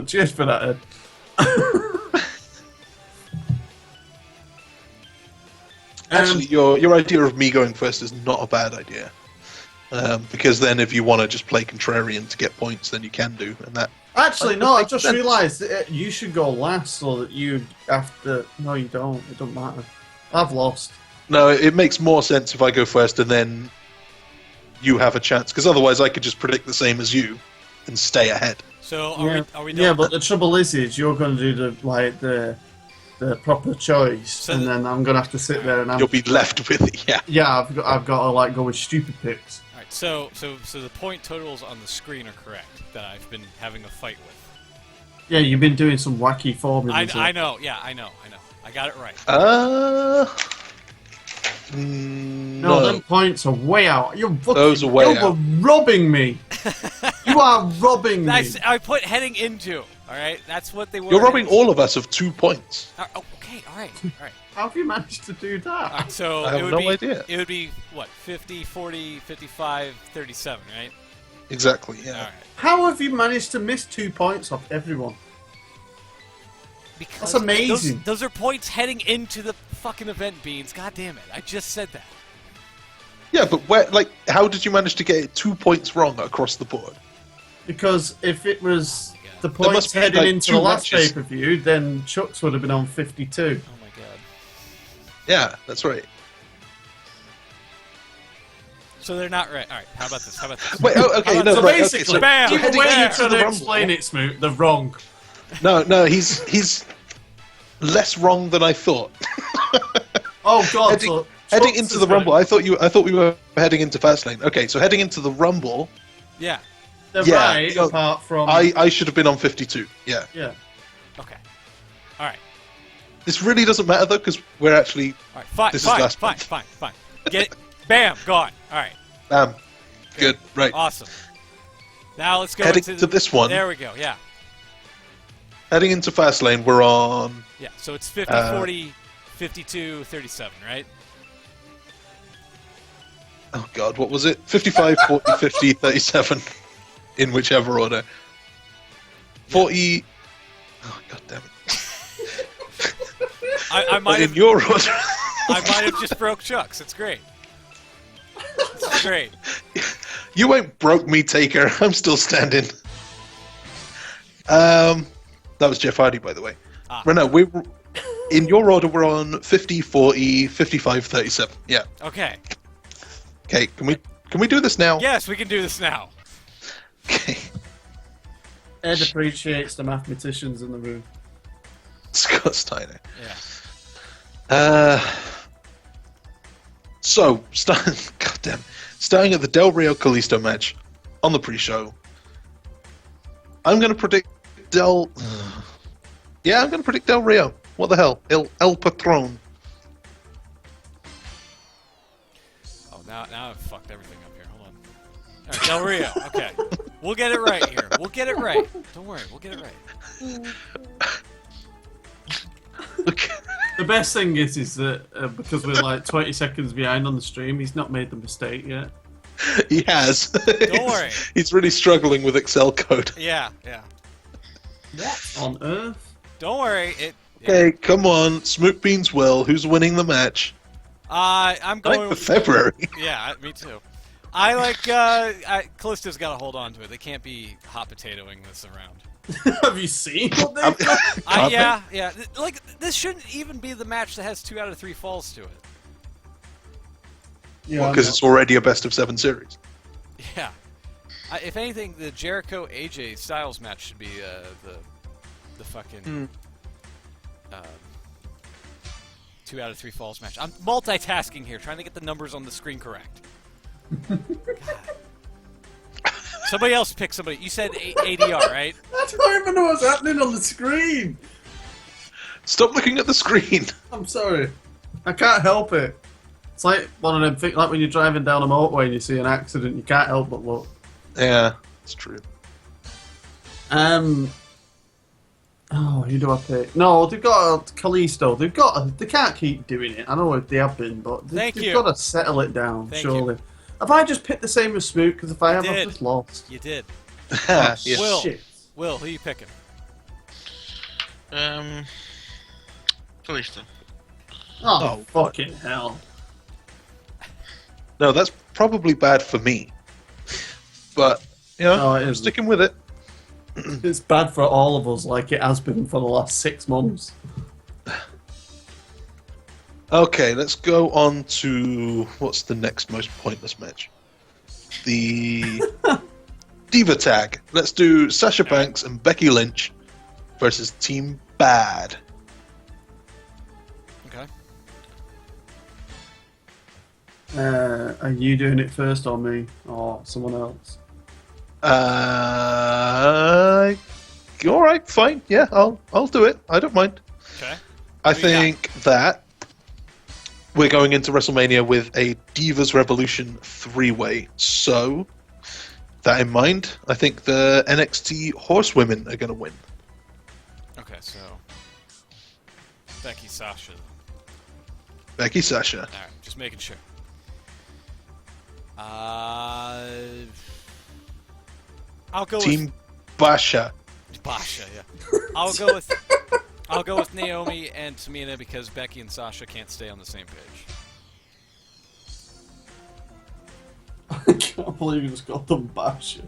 Cheers for that, Ed. Actually, your idea of me going first is not a bad idea. Because then if you want to just play contrarian to get points, then you can do. And that Actually, no, I just sense. realised that you should go last so that you have to... No, you don't. It doesn't matter. I've lost. No, it makes more sense if I go first and then you have a chance. Because otherwise I could just predict the same as you and stay ahead. So are we done? Yeah, but the trouble is you're going to do the proper choice, So and then I'm going to have to sit there and You'll be left with it, yeah. Yeah, I've got to like go with stupid picks. All right, so the point totals on the screen are correct that I've been having a fight with. Yeah, you've been doing some wacky formulas. I know. Yeah, I know. I got it right. No, them points are way out. You're fucking, Those are way you're out. robbing me. You are robbing me. I put heading into. All right, that's what they were. You're robbing all of us of 2 points. Okay, all right. How have you managed to do that? All right, so I have it would no be, idea. It would be what 50, 40, 55, 37, right? Exactly, yeah. All right. How have you managed to miss 2 points off everyone? Because That's amazing. Those are points heading into the fucking event, Beans. God damn it! I just said that. Yeah, but how did you manage to get it 2 points wrong across the board? Because if it was the There points must be, heading like, into 2 the last matches. pay-per-view, then Chuck's would have been on 52. Oh my god. Yeah, that's right. So they're not right. All right. How about this? Wait, okay, no, So right, basically, okay, bam, even heading when there. you're into trying the to Rumble- explain it, Smoot, they're wrong. No, he's less wrong than I thought. Oh god, heading so heading Chuck's into is the right. Rumble, I thought we were heading into Fastlane. Okay, so heading into the Rumble, Yeah. They're Yeah, right, no, apart from... I should have been on 52. Yeah. Yeah. Okay. All right. This really doesn't matter though, because we're actually All right. Fine. This is Fine. last Fine. month. Fine. Get it. Bam. Gone. All right. good, right? Awesome. Now let's go Heading into to this one. There we go. Yeah. Heading into Fastlane, we're on. Yeah. So it's 50, 40, 52, 37, right? Oh God, what was it? 55, 40, 50, 37, in whichever order. 40. Oh God damn it! I might In have. your order. I might have just broke Chuck's. It's great. It's great. You ain't broke me, Taker. I'm still standing. That was Jeff Hardy, by the way. Right now, in your order, we're on 50, 40, 55, 37. Yeah. Okay. Okay, can we do this now? Yes, we can do this now. Okay. Ed appreciates the mathematicians in the room. Scott Steiner. Yeah. So, starting at the Del Rio Kalisto match on the pre-show, I'm going to predict Del Rio. What the hell? El Patron. Oh, now I've fucked everything up here. Hold on. All right, Del Rio. Okay. We'll get it right here. We'll get it right. Don't worry. We'll get it right. Okay. The best thing is that because we're like 20 seconds behind on the stream, he's not made the mistake yet. He has. Don't worry. He's really struggling with Excel code. Yeah. What on earth? Don't worry. Okay, come on. Smoot Beans Will. Who's winning the match? I'm 9th going. of February. Yeah, me too. I like. Callisto's got to hold on to it. They can't be hot potatoing this around. Have you seen what they've done? Yeah. Like this shouldn't even be the match that has 2 out of 3 falls to it. Yeah, Because it's already a best of 7 series. Yeah. If anything, the Jericho AJ Styles match should be the fucking 2 out of 3 falls match. I'm multitasking here, trying to get the numbers on the screen correct. Somebody else pick somebody. You said ADR, right? I don't even know what's happening on the screen. Stop looking at the screen. I'm sorry. I can't help it. It's like one of them things, like when you're driving down a motorway and you see an accident, you can't help but look. Yeah, it's true. Oh, who do I pick? No, they've got Kalisto. They can't keep doing it. I know if they have been, but they've got to settle it down, surely. Have I just picked the same as Smoot? Because if I have, I've just lost. You did. Yeah. Will, who are you picking? Kalisto. Oh, fucking hell. No, that's probably bad for me. But, I'm sticking with it. It's bad for all of us, like it has been for the last 6 months. Okay, let's go on to what's the next most pointless match? The Diva Tag. Let's do Sasha Banks and Becky Lynch versus Team Bad. Okay. Are you doing it first or me? Or someone else? All right, fine. Yeah, I'll do it. I don't mind. Okay. I think that we're going into WrestleMania with a Divas Revolution 3-way. So, that in mind, I think the NXT Horsewomen are going to win. Okay, so Becky, Sasha. Becky, Sasha. All right, just making sure. I'll go Team with Basha. Basha. Yeah. I'll go with Naomi and Tamina because Becky and Sasha can't stay on the same page. I can't believe you just got them Basha.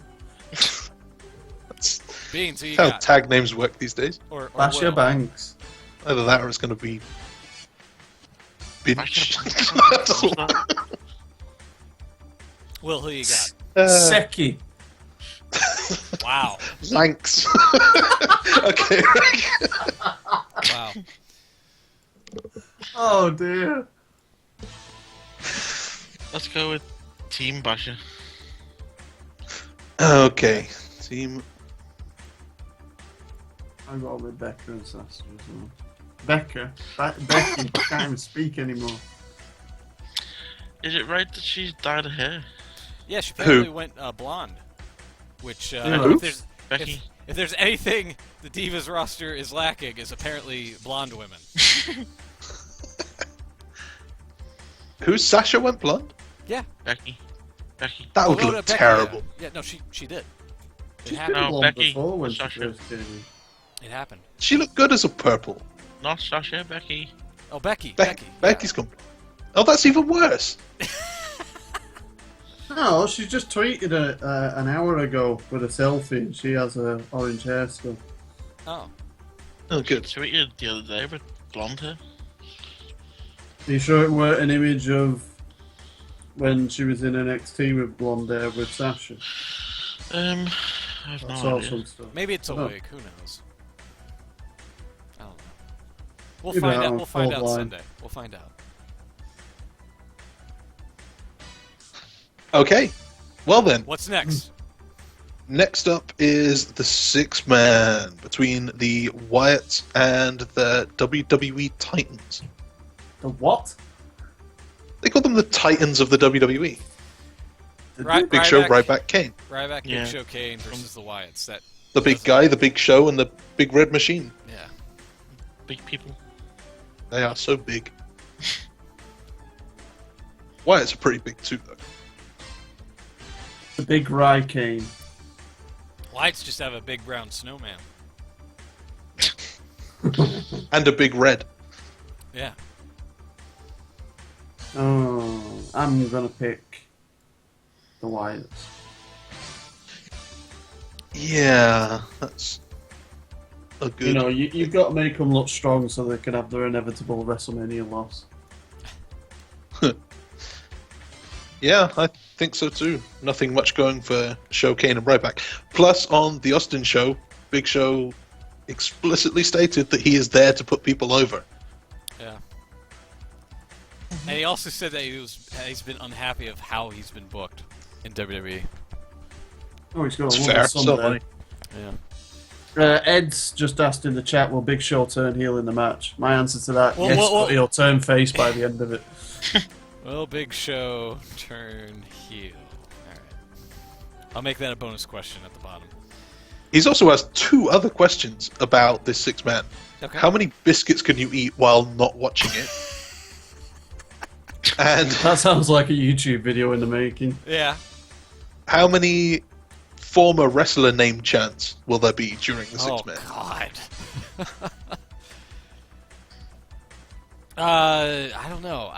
Beans, who you That's how got? tag names work these days. Or Basha Will. Banks. Either that or it's going to be Binge. Will, who you got? Seki. Wow. Thanks. Okay. Wow. Oh dear. Let's go with Team Basha. Okay. Team. I got with Becca and Sasha as well. Becca? Becky. I can't even speak anymore. Is it right that she's dyed her hair? Yeah, she apparently went blonde. Which, Who? Becky. if there's anything the Divas roster is lacking, is apparently blonde women. Who? Sasha went blonde? Yeah. Becky. That would Although look Becky, terrible. Yeah, no, she did. She's It been happened. No, blonde Becky. before when she Sasha. first came in. It happened. She looked good as a purple. Not Sasha, Becky. Oh, Becky. Becky's gone. Oh, that's even worse. No, she just tweeted an hour ago with a selfie and she has a orange hair still. Oh. Oh, good. She tweeted the other day with blonde hair. Are you sure it weren't an image of when she was in NXT with blonde hair with Sasha? I have I no saw idea. some stuff. Maybe it's a Oh. wig. Who knows? I don't know. We'll Maybe find I'm out. We'll find out full-blind. Sunday. We'll find out. Okay. Well then, What's next? next up is the 6-man between the Wyatts and the WWE Titans. The what? They call them the Titans of the WWE. Big Show, Ryback, Kane. Ryback, Yeah. Big Show, Kane versus the Wyatts. That. The big guy, the big show, and the big red machine. Yeah. Big people. They are so big. Wyatt's are pretty big too, though. The big Rye Cane. Wyatts just have a big brown snowman. And a big red. Yeah. Oh, I'm gonna pick the Wyatts. Yeah, that's a good. You know, you've got to make them look strong so they can have their inevitable WrestleMania loss. Yeah, I think so too. Nothing much going for Show, Kane, and Ryback. Plus, on the Austin show, Big Show explicitly stated that he is there to put people over. Yeah. And he also said that he's been unhappy of how he's been booked in WWE. Oh, he's got It's a fair. lovely son Still there. money. Yeah. Ed's just asked in the chat, will Big Show turn heel in the match? My answer to that, Well, yes, well, but he'll turn face by the end of it. Will Big Show turn heel? All right. I'll make that a bonus question at the bottom. He's also asked 2 other questions about this 6-man. Okay. How many biscuits can you eat while not watching it? And That sounds like a YouTube video in the making. Yeah. how many former wrestler name chants will there be during the 6-man? Oh God. I don't know.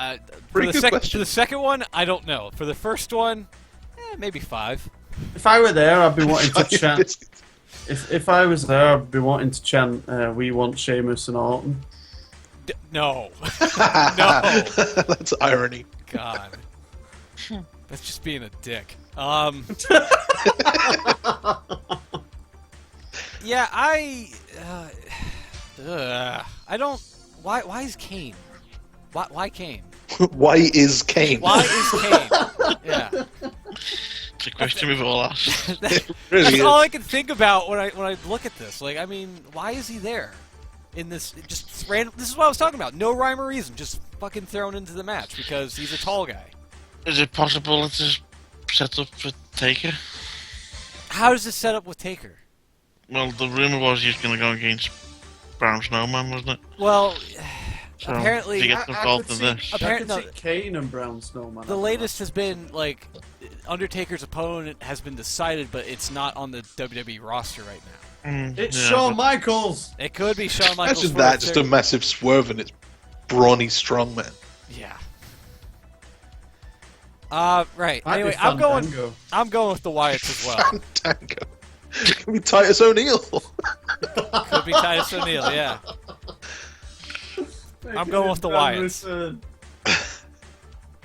Pretty good For question. the second one, I don't know. For the first one, maybe 5. If I were there, I'd be wanting to 5 chant. biscuits. If I was there, I'd be wanting to chant, "We want Sheamus and Orton." No. No. That's irony. God. That's just being a dick. Yeah, I don't. Why is Kane? Why Kane? Why is Kane? Why is Kane? Yeah. It's a question we've all asked. That's Really all is. I can think about when I look at this. Like, I mean, why is he there? In this, just random. This is what I was talking about. No rhyme or reason, just fucking thrown into the match because he's a tall guy. Is it possible it's just set up for Taker? How does this set up with Taker? Well, the rumor was he was going to go against Brown Snowman, wasn't it? Well, So, apparently, if he gets involved in this. I Apparently- could see Kane and Brown Snowman. the latest has been like Undertaker's opponent has been decided, but it's not on the WWE roster right now. It's Yeah, Shawn but- Michaels. It could be Shawn Michaels. Imagine for that, a just a third- massive swerve and it's brawny strongman. Yeah. Right. Might be Anyway, I'm going Fandango. with the Wyatts as well. Tango. It can be Titus O'Neil. Could be Titus O'Neil. Yeah. I'm going with the Wyatts.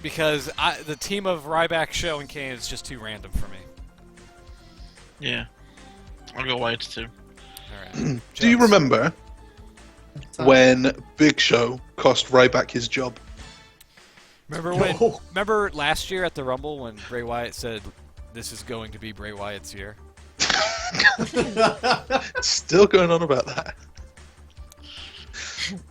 Because the team of Ryback, Show, and Kane is just too random for me. Yeah. I'll go Whites too. All right. Do you Jones. remember when Big Show cost Ryback his job? Remember last year at the Rumble when Bray Wyatt said, "This is going to be Bray Wyatt's year." Still going on about that.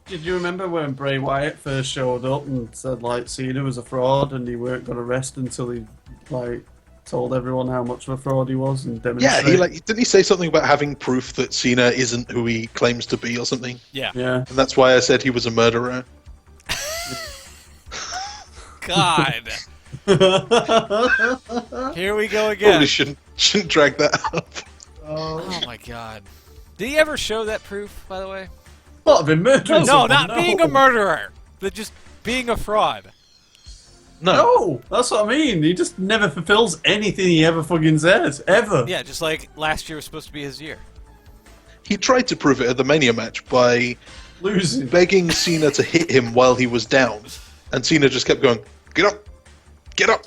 Did you remember when Bray Wyatt first showed up and said like Cena was a fraud and he weren't going to rest until he like told everyone how much of a fraud he was and Yeah, demonstrated? didn't he say something about having proof that Cena isn't who he claims to be or something? Yeah. Yeah. And that's why I said he was a murderer. God. Here we go again. Probably shouldn't drag that up. Oh my God. Did he ever show that proof, by the way? What, have been murdering No, someone? not being a murderer. But just being a fraud. No, that's what I mean. He just never fulfills anything he ever fucking says. Ever. Yeah, just like last year was supposed to be his year. He tried to prove it at the Mania match by Losing. begging Cena to hit him while he was down. And Cena just kept going, "Get up! Get up!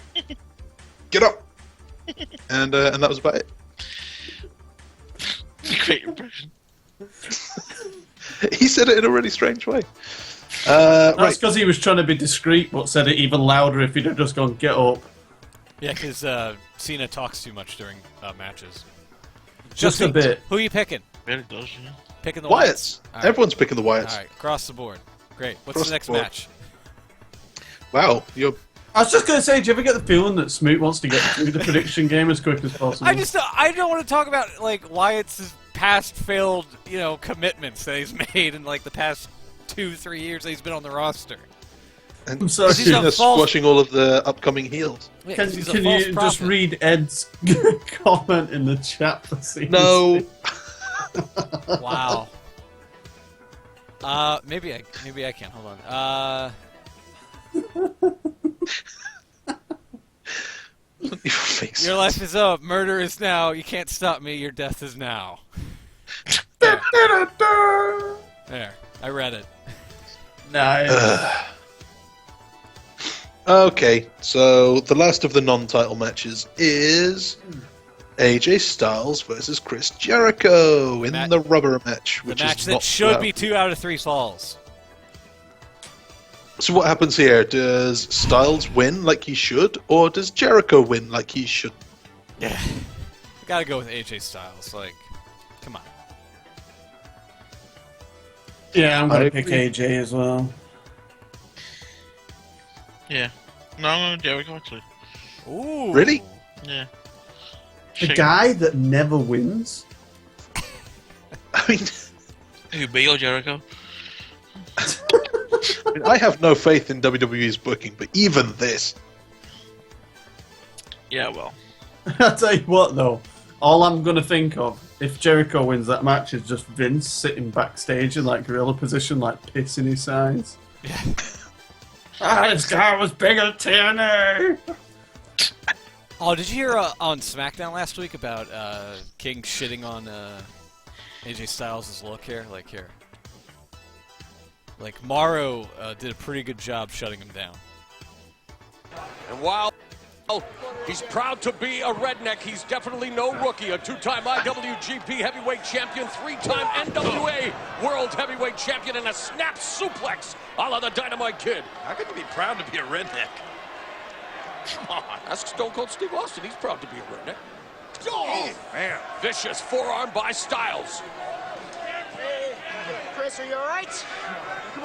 Get up!" And that was about it. Great impression. He said it in a really strange way. That's Right. because he was trying to be discreet, but said it even louder if he'd have just gone, "Get up." Yeah, because Cena talks too much during matches. Just a bit. Who are you picking? Really does, yeah. Picking the Wyatts. All right. Everyone's picking the Wyatts. All right, across the board. Great. What's Across the the next board. match? Wow, you're I was just going to say, do you ever get the feeling that Smoot wants to get through the prediction game as quick as possible? I don't want to talk about like Wyatt's past failed, commitments that he's made in like the past 2-3 years that he's been on the roster. and I'm sorry. He's a Cena false- squashing all of the upcoming heels. Yeah, Can 'cause he's a you false just prophet. read Ed's comment in the chat for seeing No. Wow. Maybe I can. Hold on. Your face. Your life is up. Murder is now. You can't stop me. Your death is now. There. There. I read it. Nice. Okay, so the last of the non-title matches is AJ Styles versus Chris Jericho in the rubber match, The which match is that not should loud. be 2 out of 3 falls. So what happens here? Does Styles win like he should, or does Jericho win like he should? Yeah. Gotta go with AJ Styles. Like, come on. Yeah, I'm going I to pick agree. AJ as well. Yeah. No, Jericho actually. Ooh. Really? Yeah. The Shit. guy that never wins. I mean, Who, me or Jericho? I have no faith in WWE's booking, but even this. Yeah, well. I'll tell you what, though. All I'm going to think of, if Jericho wins that match, is just Vince sitting backstage in, like, gorilla position, like, pissing his sides. Yeah. This guy was bigger than TNA! Oh, did you hear on SmackDown last week about King shitting on AJ Styles' look here? Like, here. Like, Morrow did a pretty good job shutting him down. And while he's proud to be a redneck, he's definitely no rookie. A two-time IWGP Heavyweight Champion, three-time NWA World Heavyweight Champion, and a snap suplex a la the Dynamite Kid. How can you be proud to be a redneck? Come on, ask Stone Cold Steve Austin. He's proud to be a redneck. Oh, Man. vicious forearm by Styles. Chris, are you all right?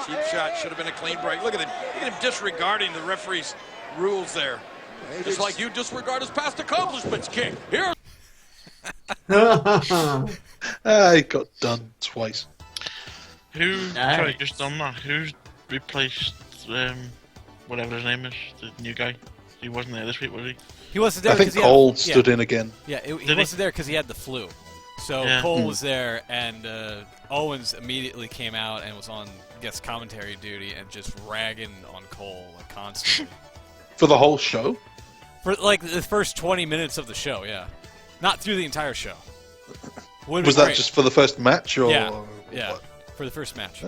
Cheap shot. Should have been a clean break. Look at him disregarding the referee's rules there. Just like you disregard his past accomplishments, King. Here. I got done twice. Who, Nice. sorry, just on that, who's replaced, whatever his name is, the new guy? He wasn't there this week, was he? He wasn't there I think because he had- Cole stood in again. Yeah, he he? wasn't there because he had the flu. So Yeah. Cole was there, and Owens immediately came out and was on guest commentary duty and just ragging on Cole like, constantly. For the whole show? For like the first 20 minutes of the show, yeah. Not through the entire show. Would've Was been that great. just for the first match, or Yeah, what? for the first match.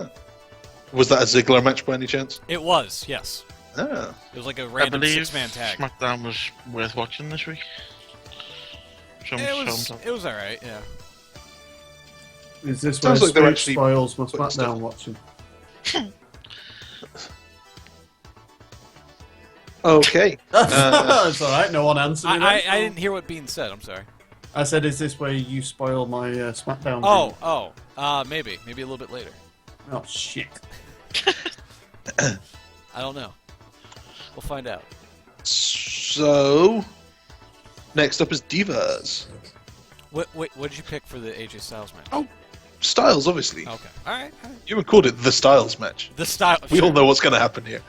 Was that a Ziggler match by any chance? It was, yes. Ah. It was like a I random believe six-man tag. SmackDown was worth watching this week. It was alright, yeah. Is this where Sounds like they're Smooch actually spoils my putting SmackDown stuff- watching? Okay. It's alright, no one answered me. I then. didn't hear what being said, I'm sorry. I said, is this where you spoil my SmackDown? Maybe a little bit later. Oh, shit. I don't know. We'll find out. So, next up is Divas. What did you pick for the AJ Styles match? Oh, Styles, obviously. Okay. All right. You would call it the Styles match. The style. We all sure. know what's going to happen here.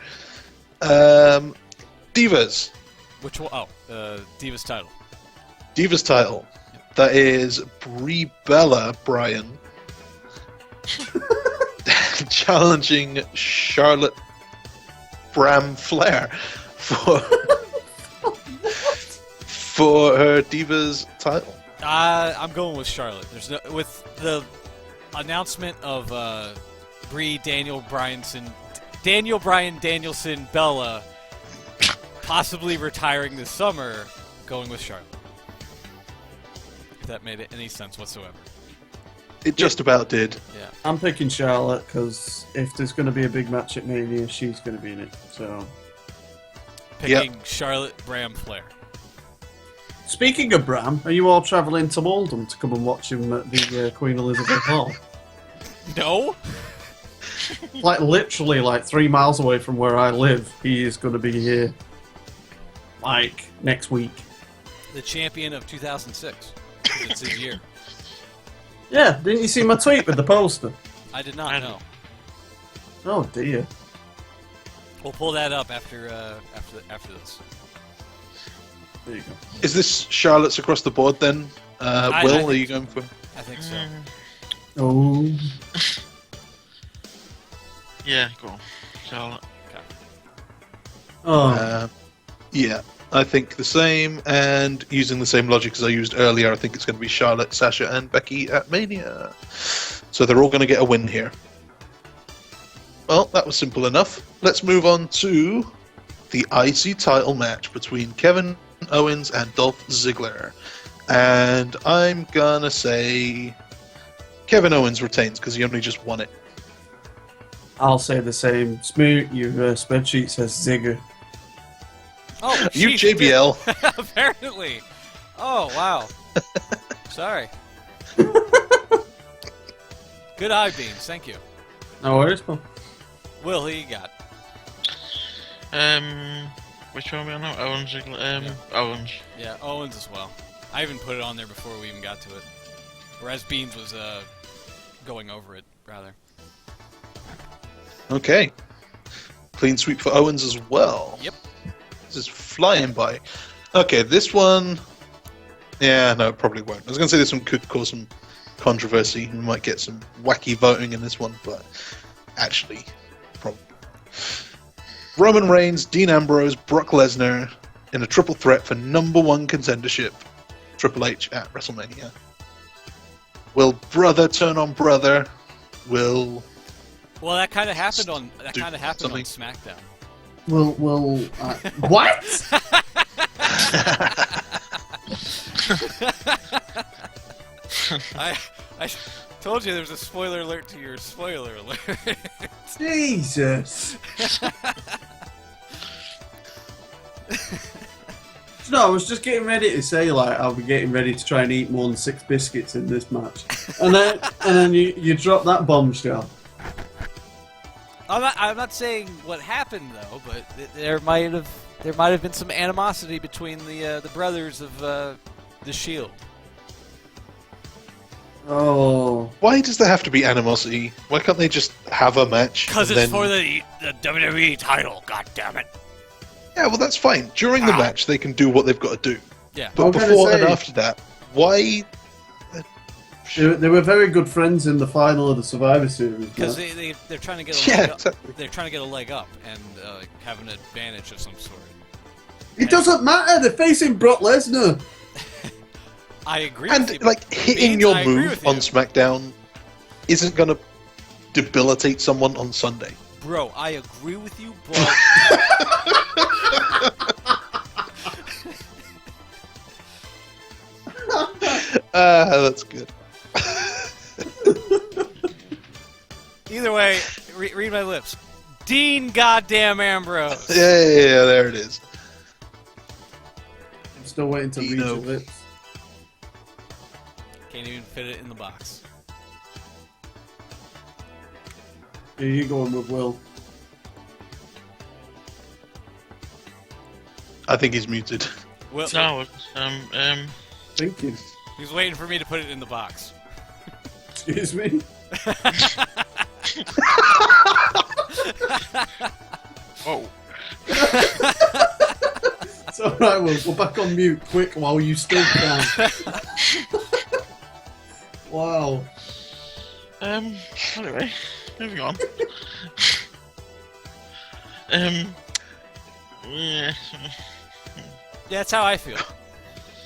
Divas. Which one? Oh, Divas title. Divas title. That is Brie Bella Bryan challenging Charlotte Bram Flair for her Divas title. I'm going with Charlotte. There's no with the announcement of Brie Danielson Bella possibly retiring this summer. Going with Charlotte. If that made any sense whatsoever. It just about did. Yeah. I'm picking Charlotte because if there's going to be a big match at Mania, she's going to be in it. So, Picking Charlotte Bram Flair. speaking of Bram, are you all travelling to Oldham to come and watch him at the Queen Elizabeth Hall? No. Like literally, like 3 miles away from where I live, he is going to be here. Like next week. The champion of 2006. 'Cause it's his year. Yeah, didn't you see my tweet with the poster? I did not know. Oh dear. We'll pull that up after this. There you go. Is this Charlotte's across the board then? I Will, think are you going for? I think so. Oh. Yeah, go on. Charlotte. Oh. Yeah, I think the same, and using the same logic as I used earlier, I think it's going to be Charlotte, Sasha, and Becky at Mania. So they're all going to get a win here. Well, that was simple enough. Let's move on to the IC title match between Kevin Owens and Dolph Ziggler. And I'm going to say Kevin Owens retains because he only just won it. I'll say the same. Smoot, your spreadsheet says Zigger. Oh, You sheesh, JBL. Apparently. Oh, wow. Sorry. Good eye beams, thank you. No worries, Paul. Will, who you got? Which one are we on now? Owens. Owens. Yeah, Owens as well. I even put it on there before we even got to it. Whereas Beans was going over it, rather. Okay. Clean sweep for Owens as well. Yep. This is flying by. Okay, this one... Yeah, no, it probably won't. I was going to say this one could cause some controversy. We might get some wacky voting in this one, but actually, probably. Roman Reigns, Dean Ambrose, Brock Lesnar in a triple threat for #1 contendership. Triple H at WrestleMania. Will brother turn on brother? Will... Well, that kind of happened on something. SmackDown. What? I told you there was a spoiler alert to your spoiler alert. Jesus. No, I was just getting ready to say, like, I'll be getting ready to try and eat more than 6 biscuits in this match. And then you drop that bombshell. I'm not saying what happened though, but there might have been some animosity between the brothers of the Shield. Oh. Why does there have to be animosity? Why can't they just have a match? Because and it's then... for the WWE title. God damn it! Yeah, well, that's fine. During the match, they can do what they've got to do. Yeah. But before and after that, why? They were very good friends in the final of the Survivor Series. Because they're trying to get a leg up. Exactly. They're trying to get a leg up and have an advantage of some sort. It doesn't matter. They're facing Brock Lesnar. I agree. And with you, like hitting Beans, your I agree move with you. on SmackDown isn't going to debilitate someone on Sunday. Bro, I agree with you, but That's good. either way, read my lips. Dean goddamn Ambrose. Yeah, there it is. I'm still waiting to read your lips. Can't even fit it in the box. Here you going with Will. I think he's muted. Will, No, Thank you. he's waiting for me to put it in the box. Excuse me? oh, It's alright, Will. We're back on mute quick while you still can. Wow. anyway, moving on. Yeah, Yeah, that's how I feel.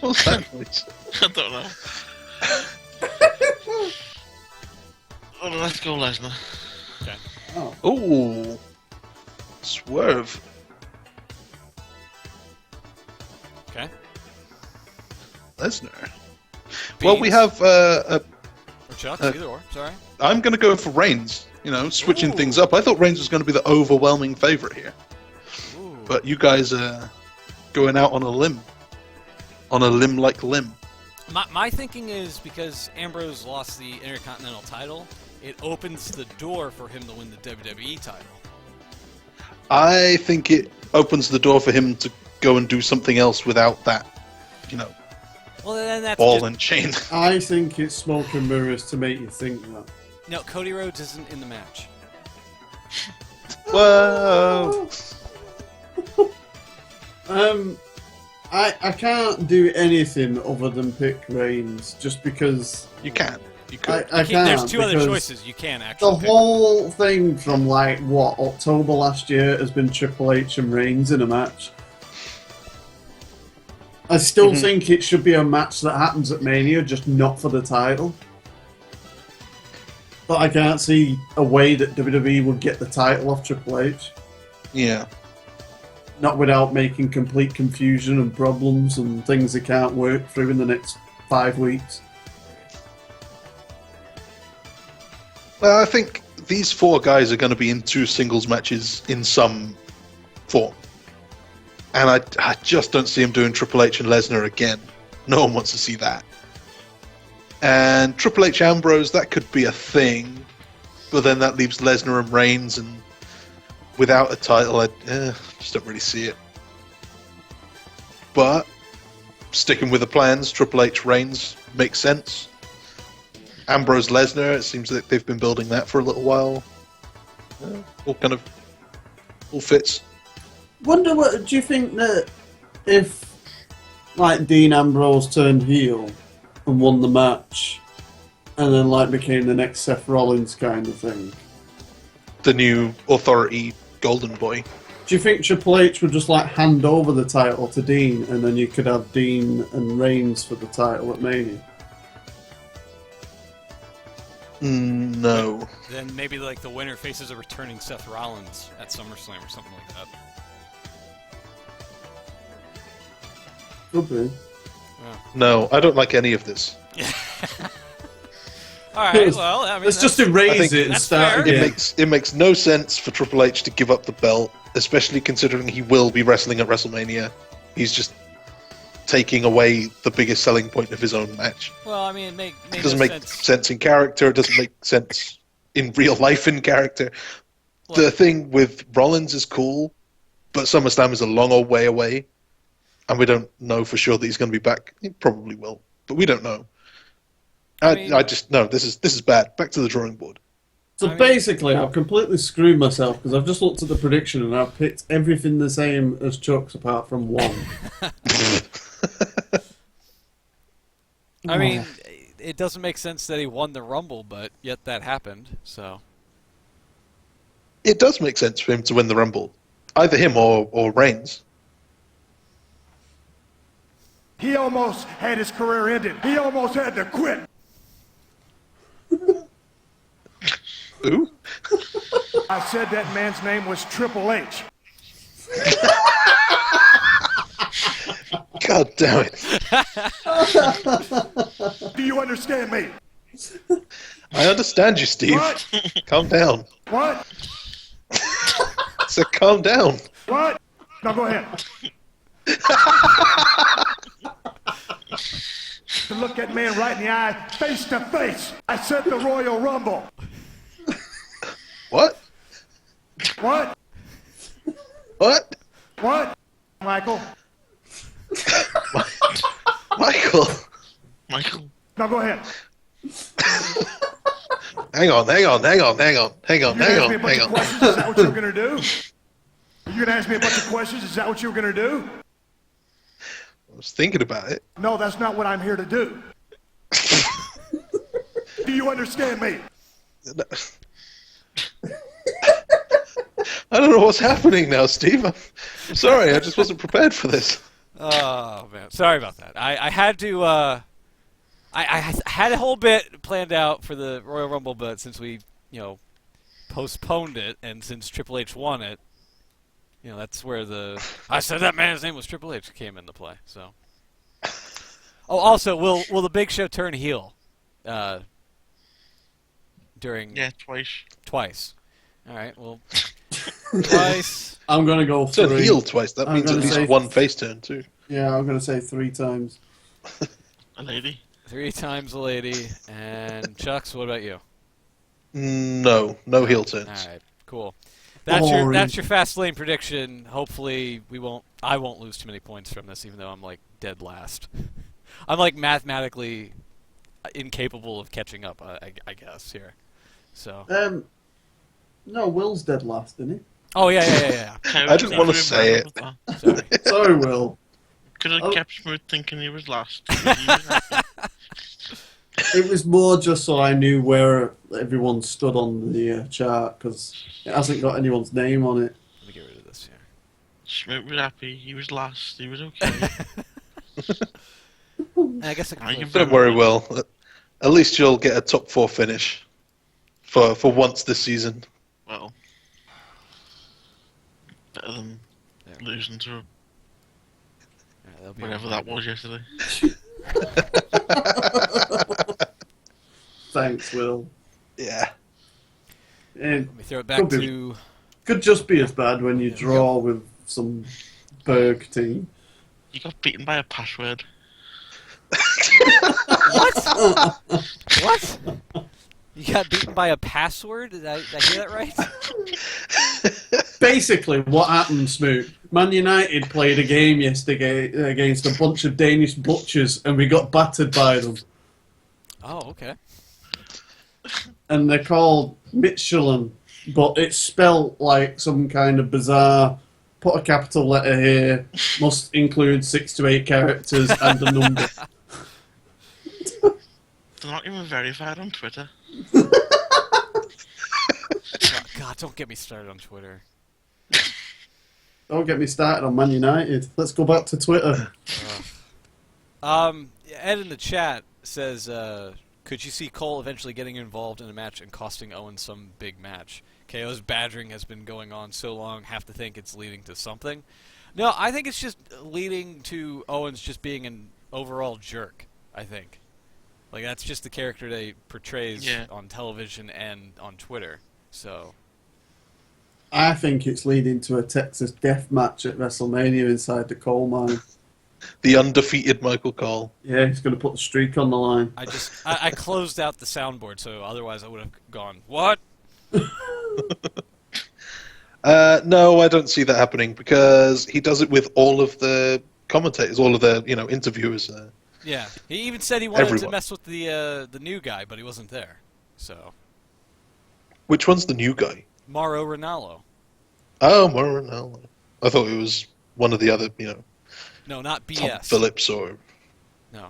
What's that voice? I don't know. Oh, let's go, Lesnar. Okay. Oh. Ooh. Swerve. Okay. Lesnar. Well, we Beans. have Or Chuck, either or. Sorry. I'm going to go for Reigns. You know, switching Ooh. things up. I thought Reigns was going to be the overwhelming favorite here. Ooh. But you guys are going out on a limb. On a limb-like limb. My thinking is because Ambrose lost the Intercontinental title, it opens the door for him to win the WWE title. I think it opens the door for him to go and do something else without that, you know, Well, then that's ball just, and chain. I think it's smoke and mirrors to make you think that. no. Cody Rhodes isn't in the match. Whoa! I can't do anything other than pick Reigns just because You can. You could. I can't. There's two other because choices you can actually The pick. whole thing from like what October last year has been Triple H and Reigns in a match. I still think it should be a match that happens at Mania, just not for the title. But I can't see a way that WWE would get the title off Triple H. Yeah. Not without making complete confusion and problems and things they can't work through in the next 5 weeks. Well, I think these 4 guys are going to be in 2 singles matches in some form. And I just don't see him doing Triple H and Lesnar again. No one wants to see that. And Triple H Ambrose, that could be a thing, but then that leaves Lesnar and Reigns, and without a title, I just don't really see it. But sticking with the plans, Triple H Reigns makes sense. Ambrose Lesnar, it seems that they've been building that for a little while. All fits. Wonder what do you think that if like Dean Ambrose turned heel and won the match, and then like became the next Seth Rollins kind of thing? The new Authority Golden Boy. Do you think Triple H would just like hand over the title to Dean, and then you could have Dean and Reigns for the title at Mania? No. Then maybe like the winner faces a returning Seth Rollins at SummerSlam or something like that. Could be. No, I don't like any of this. All right, well, I mean, let's just erase it and start again. It makes no sense for Triple H to give up the belt, especially considering he will be wrestling at WrestleMania. He's just taking away the biggest selling point of his own match. Well, I mean, it doesn't make sense in character. It doesn't make sense in real life in character. Well, the thing with Rollins is cool, but SummerSlam is a long old way away, and we don't know for sure that he's going to be back. He probably will, but we don't know. I just no. This is bad. Back to the drawing board. So basically, I've completely screwed myself because I've just looked at the prediction and I've picked everything the same as Chuck's apart from one. I mean, it doesn't make sense that he won the Rumble, but yet that happened. So it does make sense for him to win the Rumble, either him or Reigns. He almost had his career ended. He almost had to quit. Who? I said that man's name was Triple H. God damn it. Do you understand me? I understand you, Steve. What? Calm down. What? So calm down. What? Now go ahead. To look that man right in the eye, face to face. I said the Royal Rumble. What? What? What? What? Michael? Michael? Now go ahead. Hang on. You're gonna ask me a bunch of questions? Is that what you were going to do? You're going to ask me a bunch of questions? Is that what you were going to do? I was thinking about it. No, that's not what I'm here to do. Do you understand me? I don't know what's happening now, Steve. I'm sorry, I just wasn't prepared for this. Oh man, sorry about that. I had to. I had a whole bit planned out for the Royal Rumble, but since we postponed it, and since Triple H won it, that's where I said that man's name was Triple H came into play. So. Oh, also, will the Big Show turn heel? During twice. All right, well, twice. I'm gonna go turn 3. heel twice. That means at least one face turn too. Yeah, I'm gonna say 3 times. A lady. 3 times a lady. And Chucks, what about you? No heel turns. All right, cool. That's your Fastlane prediction. Hopefully, I won't lose too many points from this, even though I'm like dead last. I'm like mathematically incapable of catching up. I guess here. So. No, Will's dead last, isn't he? Oh yeah. I didn't want to say it. Sorry, Will. Could have kept smooth thinking he was last. It was more just so I knew where everyone stood on the chart, because it hasn't got anyone's name on it. Let me get rid of this here. Schmidt was happy. He was last. He was okay. I guess don't worry, Will. At least you'll get a top 4 finish for once this season. Well, better than losing to whatever that was yesterday. Thanks, Will. Yeah. Let me throw it back to... Could just be as bad when you draw with some Berg team. You got beaten by a password. What? What? You got beaten by a password? Did I hear that right? Basically, what happened, Smoot? Man United played a game yesterday against a bunch of Danish butchers, and we got battered by them. Oh, okay. And they're called Michelin, but it's spelt like some kind of bizarre. Put a capital letter here. Must include 6 to 8 characters and a number. They're not even verified on Twitter. God, don't get me started on Twitter. Don't get me started on Man United. Let's go back to Twitter. Ed in the chat says, could you see Cole eventually getting involved in a match and costing Owen some big match? KO's badgering has been going on so long, have to think it's leading to something. No, I think it's just leading to Owens just being an overall jerk, I think. Like, that's just the character that he portrays on television and on Twitter, so... I think it's leading to a Texas death match at WrestleMania inside the coal mine. The undefeated Michael Cole. Yeah, he's going to put the streak on the line. I closed out the soundboard, so otherwise I would have gone, what? No, I don't see that happening because he does it with all of the commentators, all of the interviewers. Yeah, he even said he wanted Everyone. to mess with the new guy, but he wasn't there. So. Which one's the new guy? Mauro Ranallo. Oh, Mauro Ranallo. I thought it was one of the other, No, not BS. Tom Phillips or No.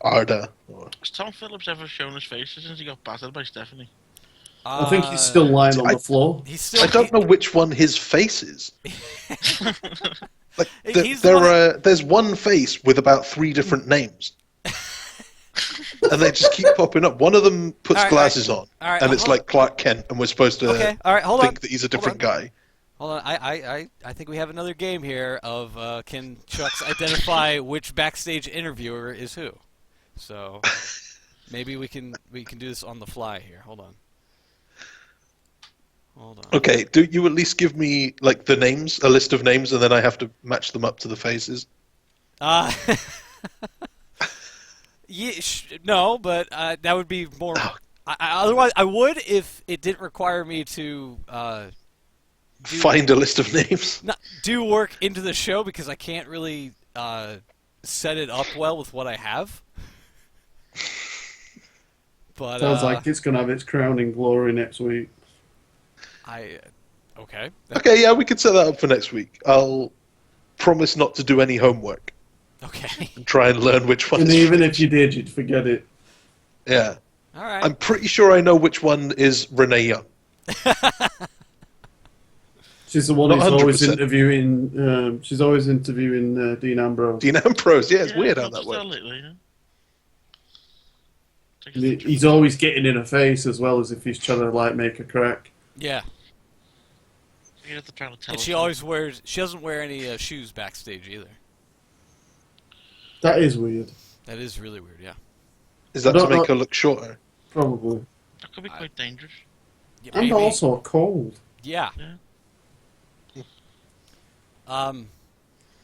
Arda. Or... Has Tom Phillips ever shown his face since he got battered by Stephanie? I think he's still lying on the floor. I don't know which one his face is. Like, there's one face with about 3 different names. And they just keep popping up. One of them puts glasses on, and it's like Clark Kent, and we're supposed to think that he's a different guy. Hold on, I think we have another game here of can Chucks identify which backstage interviewer is who. So maybe we can do this on the fly here. Hold on. Okay, do you at least give me like the names, a list of names, and then I have to match them up to the faces? No, but that would be more. Otherwise, I would if it didn't require me to find a list of names. Do work into the show because I can't really set it up well with what I have. But sounds like it's going to have its crowning glory next week. Okay. Okay, yeah, we can set that up for next week. I'll promise not to do any homework. Okay. And try and learn which one. And even if you did, you'd forget it. Yeah. All right. I'm pretty sure I know which one is Renee Young. She's the one who's always interviewing. She's always interviewing Dean Ambrose. Dean Ambrose, yeah, it's weird how that works. He's always getting in her face as well as if he's trying to like make a crack. Yeah. And she always wears. She doesn't wear any shoes backstage either. That is weird. That is really weird. Yeah. Is that to make her look shorter? Probably. That could be quite dangerous. Yeah, and also cold. Yeah.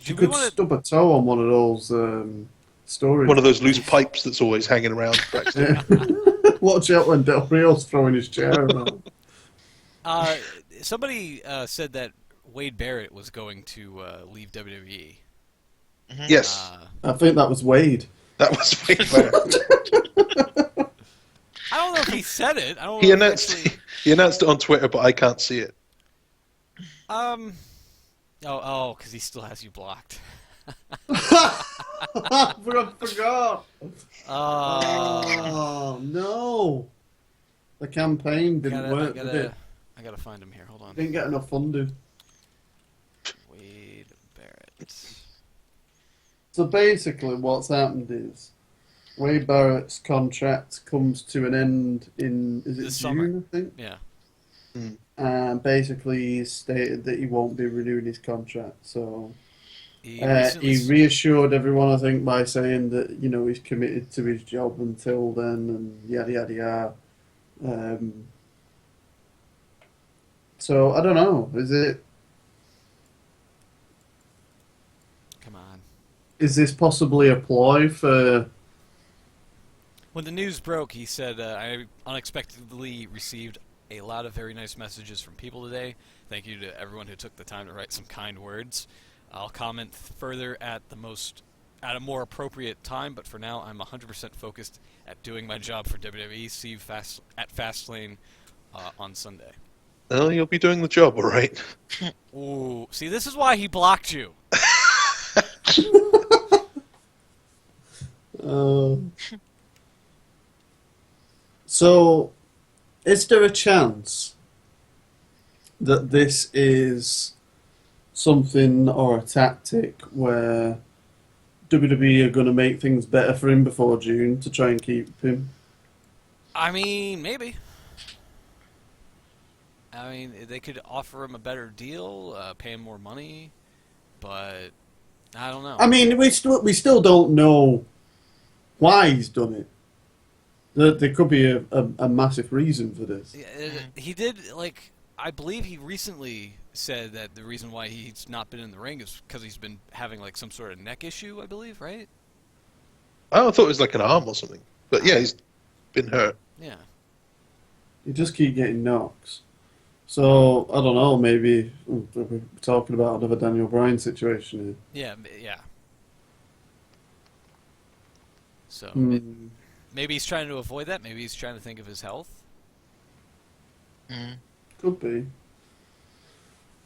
You could stub a toe on one of those stories. One of those loose pipes that's always hanging around backstage. Watch out when Del Rio's throwing his chair around. Somebody said that Wade Barrett was going to leave WWE. Mm-hmm. Yes. I think that was Wade. That was Wade Barrett. I don't know if he said it. I don't He know announced he announced it on Twitter, but I can't see it. Because he still has you blocked. I forgot. Oh no! The campaign didn't work. I gotta find him here. Hold on. Didn't get enough funding. Wade Barrett. So basically, what's happened is Wade Barrett's contract comes to an end in this June, summer. I think. Yeah. And basically, he stated that he won't be renewing his contract. So he reassured everyone, I think, by saying that he's committed to his job until then, and yada yada yada. So I don't know. Is it? Come on. is this possibly a ploy for? When the news broke, he said, I unexpectedly received a lot of very nice messages from people today. Thank you to everyone who took the time to write some kind words. I'll comment further at a more appropriate time, but for now, I'm 100% focused at doing my job for WWE. See you at Fastlane on Sunday. Well, you'll be doing the job, all right. Ooh, see, this is why he blocked you. So, is there a chance that this is something or a tactic where WWE are going to make things better for him before June to try and keep him? I mean, maybe. I mean, they could offer him a better deal, pay him more money, but I don't know. I mean, we still don't know why he's done it. There could be a massive reason for this. He did, I believe he recently said that the reason why he's not been in the ring is because he's been having, some sort of neck issue, I believe, right? I thought it was like an arm or something. But yeah, he's been hurt. Yeah. You just keep getting knocks. So, I don't know, maybe we're talking about another Daniel Bryan situation here. Yeah. So, maybe he's trying to avoid that. Maybe he's trying to think of his health. Could be.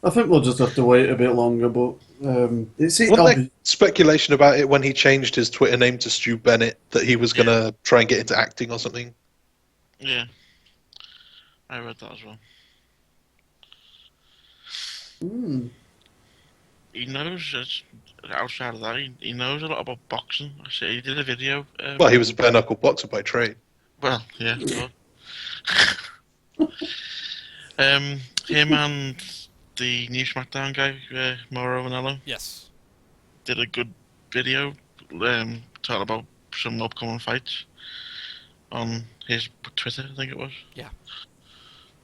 I think we'll just have to wait a bit longer, but Wasn't there speculation about it when he changed his Twitter name to Stu Bennett that he was going to try and get into acting or something? Yeah. I read that as well. He knows, outside of that, he knows a lot about boxing. I see, he did a video. Well, he was a bare-knuckle boxer by trade. Well, yeah. Him and the new SmackDown guy, Mauro Ranallo. Yes. Did a good video talking about some upcoming fights on his Twitter, I think it was. Yeah.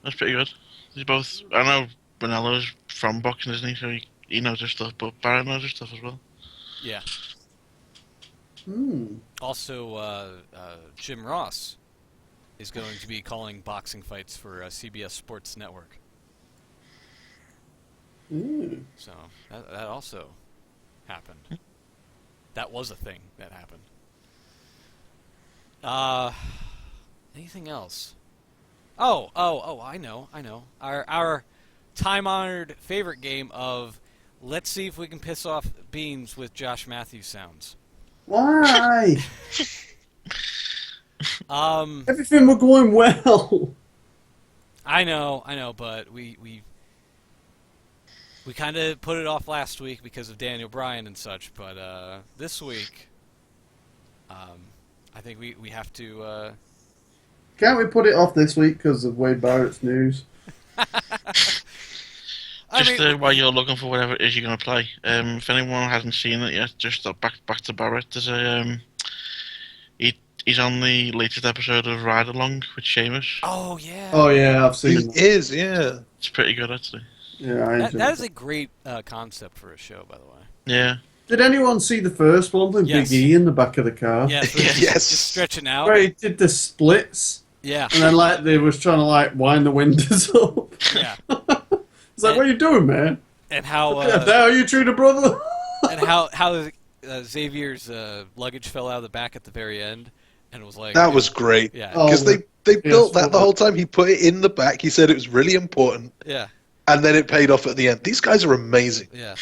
That's pretty good. He's both... I know Ranallo's from boxing, isn't he? So he knows his stuff, but Barrett knows his stuff as well. Yeah. Also, Jim Ross is going to be calling boxing fights for CBS Sports Network. So that also happened. That was a thing that happened. Anything else? Oh! I know. Our time-honored favorite game of let's see if we can piss off Beans with Josh Matthews sounds. Why? Everything were going well. I know, but we kind of put it off last week because of Daniel Bryan and such, but this week, I think we have to... Can't we put it off this week because of Wade Barrett's news? While you're looking for whatever it is you're going to play, if anyone hasn't seen it yet, just back to Barrett. There's a he's on the latest episode of Ride Along with Sheamus. Oh yeah. Oh yeah, I've seen it. He is, yeah. It's pretty good actually. Yeah, that is a great concept for a show, by the way. Yeah. Did anyone see the first one with Yes. Big E in the back of the car? Yes. Yes. Just stretching out. Where he did the splits. Yeah. And then they was trying to wind the windows up. Yeah. It's like, what are you doing, man? And how how you treat a brother? and how Xavier's luggage fell out of the back at the very end, and it was like that was great. Yeah. Because they built that the whole time. He put it in the back. He said it was really important. Yeah. And then it paid off at the end. These guys are amazing. Yeah.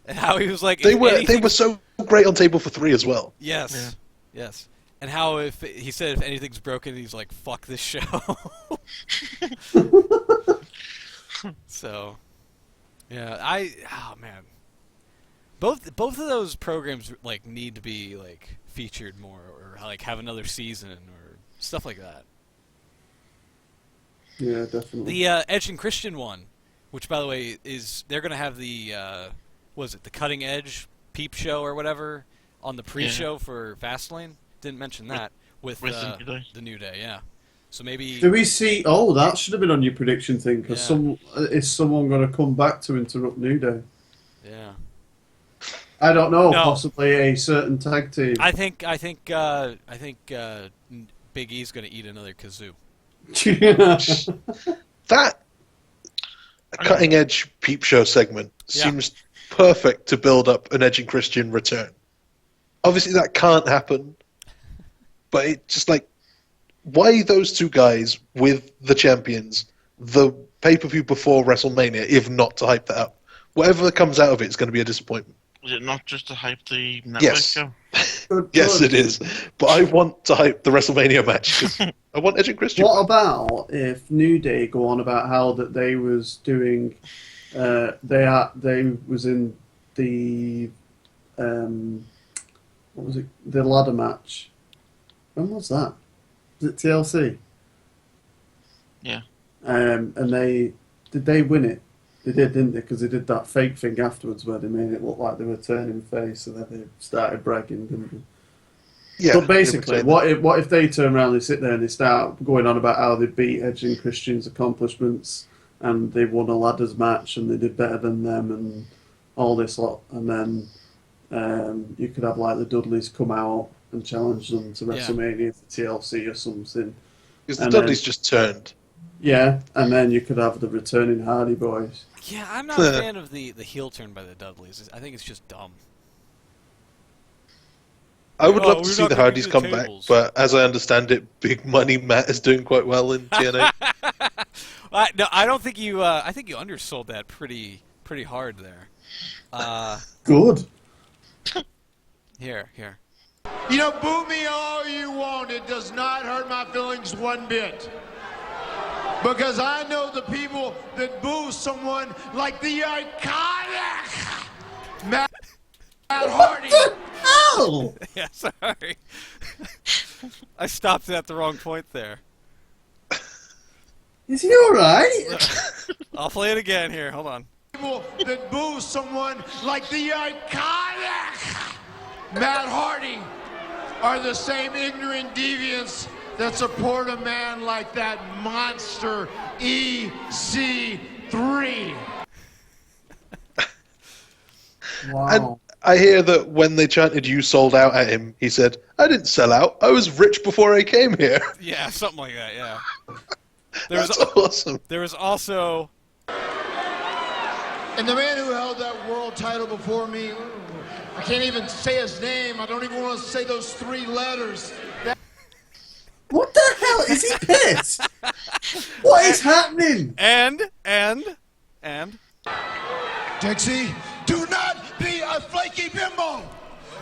And how he was like They were so great on Table for Three as well. Yes. Yeah. Yes. And how if anything's broken, he's like, fuck this show. So, yeah, oh man, both of those programs need to be featured more, or have another season or stuff like that. Yeah, definitely. The Edge and Christian one, which by the way they're gonna have the the Cutting Edge peep show or whatever on the pre-show for Fastlane. Didn't mention that with the New Day. Yeah. So maybe... Do we see... Oh, that should have been on your prediction thing, because is someone going to come back to interrupt New Day? Yeah. I don't know. No. Possibly a certain tag team. I think Big E's going to eat another kazoo. That cutting edge peep show segment seems perfect to build up an Edge and Christian return. Obviously, that can't happen, but it just like, why those two guys with the champions, the pay-per-view before WrestleMania, if not to hype that up? Whatever comes out of it is going to be a disappointment. Is it not just to hype the network Yes. show? Yes, it is. But I want to hype the WrestleMania match because I want Edge and Christian. What about if New Day go on about how that they was doing, they was in the, what was it? The ladder match. When was that? Was it TLC? Yeah. And did they win it? They did, didn't they? Because they did that fake thing afterwards where they made it look like they were turning face, and then they started bragging, didn't they? Yeah. But basically, what if they turn around, they sit there and they start going on about how they beat Edge and Christian's accomplishments, and they won a ladders match, and they did better than them, and all this lot, and then you could have like the Dudleys come out and challenge them to WrestleMania for TLC or something. Because the Dudleys just turned. Yeah, and then you could have the returning Hardy Boys. Yeah, I'm not a fan of the heel turn by the Dudleys. I think it's just dumb. I would love we're to see not the gonna Hardys do come tables. back, but as I understand it, Big Money Matt is doing quite well in TNA. No, I don't think you. I think you undersold that pretty hard there. Good. Here. You know, boo me all you want. It does not hurt my feelings one bit. Because I know the people that boo someone like the iconic Matt Hardy. Oh! Yeah, sorry. I stopped at the wrong point there. Is he alright? I'll play it again here. Hold on. People that boo someone like the iconic Matt Hardy are the same ignorant deviants that support a man like that monster EC3. Wow. And I hear that when they chanted "You sold out" at him, he said, "I didn't sell out. I was rich before I came here." Yeah, something like that. Yeah. That's awesome. There was also. And the man who held that world title before me, I can't even say his name. I don't even want to say those three letters. What the hell? Is he pissed? What is happening? And. Dixie, do not be a flaky bimbo.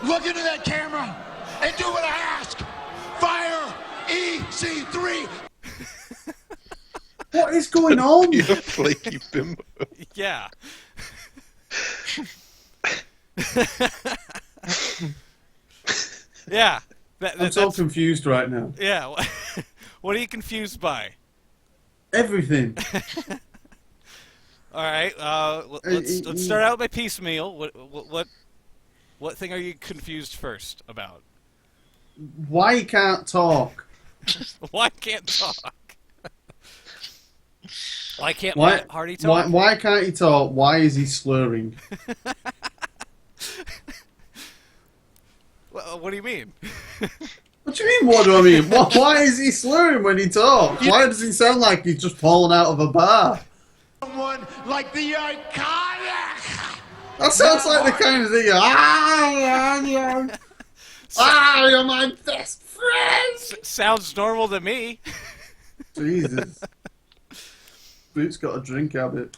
Look into that camera and do what I ask. Fire EC3. What is going on? You're a flaky bimbo. Yeah. Yeah. I'm so confused right now. Yeah. What are you confused by? Everything. All right. Let's start out by piecemeal. What thing are you confused first about? Why he can't talk? Why can't talk? Why can't Matt Hardy talk? Why can't he talk? Why is he slurring? What do you mean? What do you mean, what do I mean? Why is he slurring when he talks? Why does he sound like he's just fallen out of a bar? Someone like the iconic. That sounds like the kind of thing. You're my best friend. Sounds normal to me. Jesus. Boot's got a drink habit.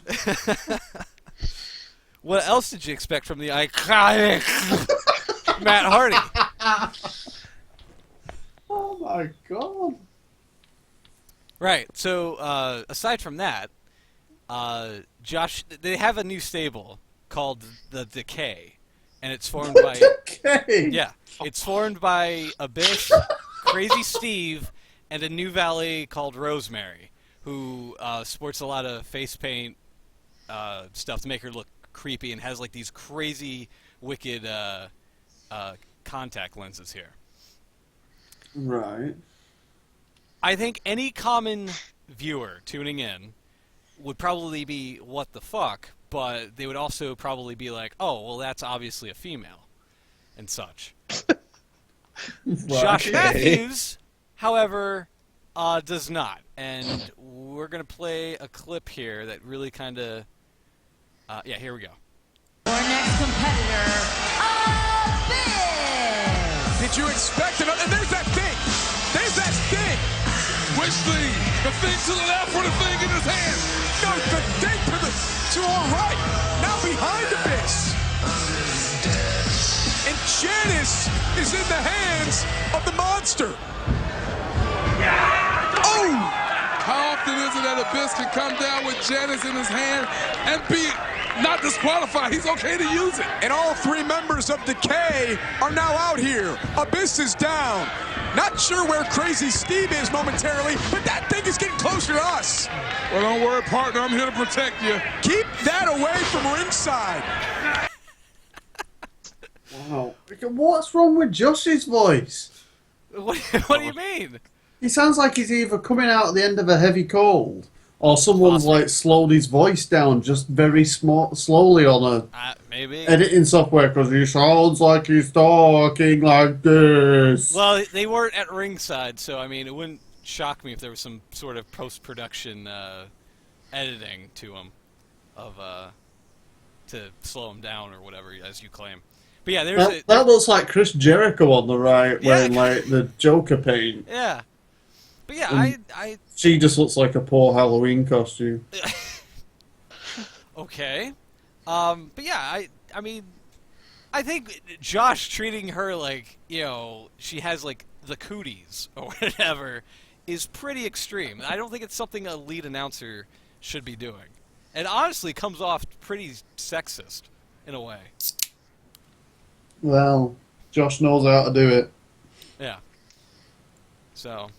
What else did you expect from the iconic Matt Hardy? Oh my god. Right. So aside from that, Josh, they have a new stable called the Decay, and it's formed by Decay. Yeah, it's formed by Abyss, Crazy Steve, and a new valet called Rosemary, who sports a lot of face paint stuff to make her look creepy, and has like these crazy, wicked contact lenses here. Right. I think any common viewer tuning in would probably be, what the fuck? but they would also probably be like, oh, well, that's obviously a female, and such. Josh Matthews, however, does not. And we're going to play a clip here that really kind of... yeah, here we go. Our next competitor, Abyss! Did you expect it? And there's that thing! There's that thing! Which thing? The thing to the left or the thing in his hand? No, the thing to our right! Now behind Abyss! And Janice is in the hands of the monster! Oh! How often is it that Abyss can come down with Janice in his hand and be not disqualified? He's okay to use it. And all three members of Decay are now out here. Abyss is down. Not sure where Crazy Steve is momentarily, but that thing is getting closer to us. Well, don't worry, partner. I'm here to protect you. Keep that away from ringside. Wow. What's wrong with Josh's voice? What do you mean? He sounds like he's either coming out at the end of a heavy cold, or someone's like slowed his voice down just very slowly on a maybe editing software, because he sounds like he's talking like this. Well, they weren't at ringside, so I mean, it wouldn't shock me if there was some sort of post-production editing to him to slow him down or whatever, as you claim. But yeah, that looks like Chris Jericho on the right, wearing like the Joker paint. Yeah. But yeah, she just looks like a poor Halloween costume. Okay. But yeah, I mean, I think Josh treating her like, you know, she has like the cooties or whatever is pretty extreme. I don't think it's something a lead announcer should be doing. And honestly comes off pretty sexist in a way. Well, Josh knows how to do it. Yeah. So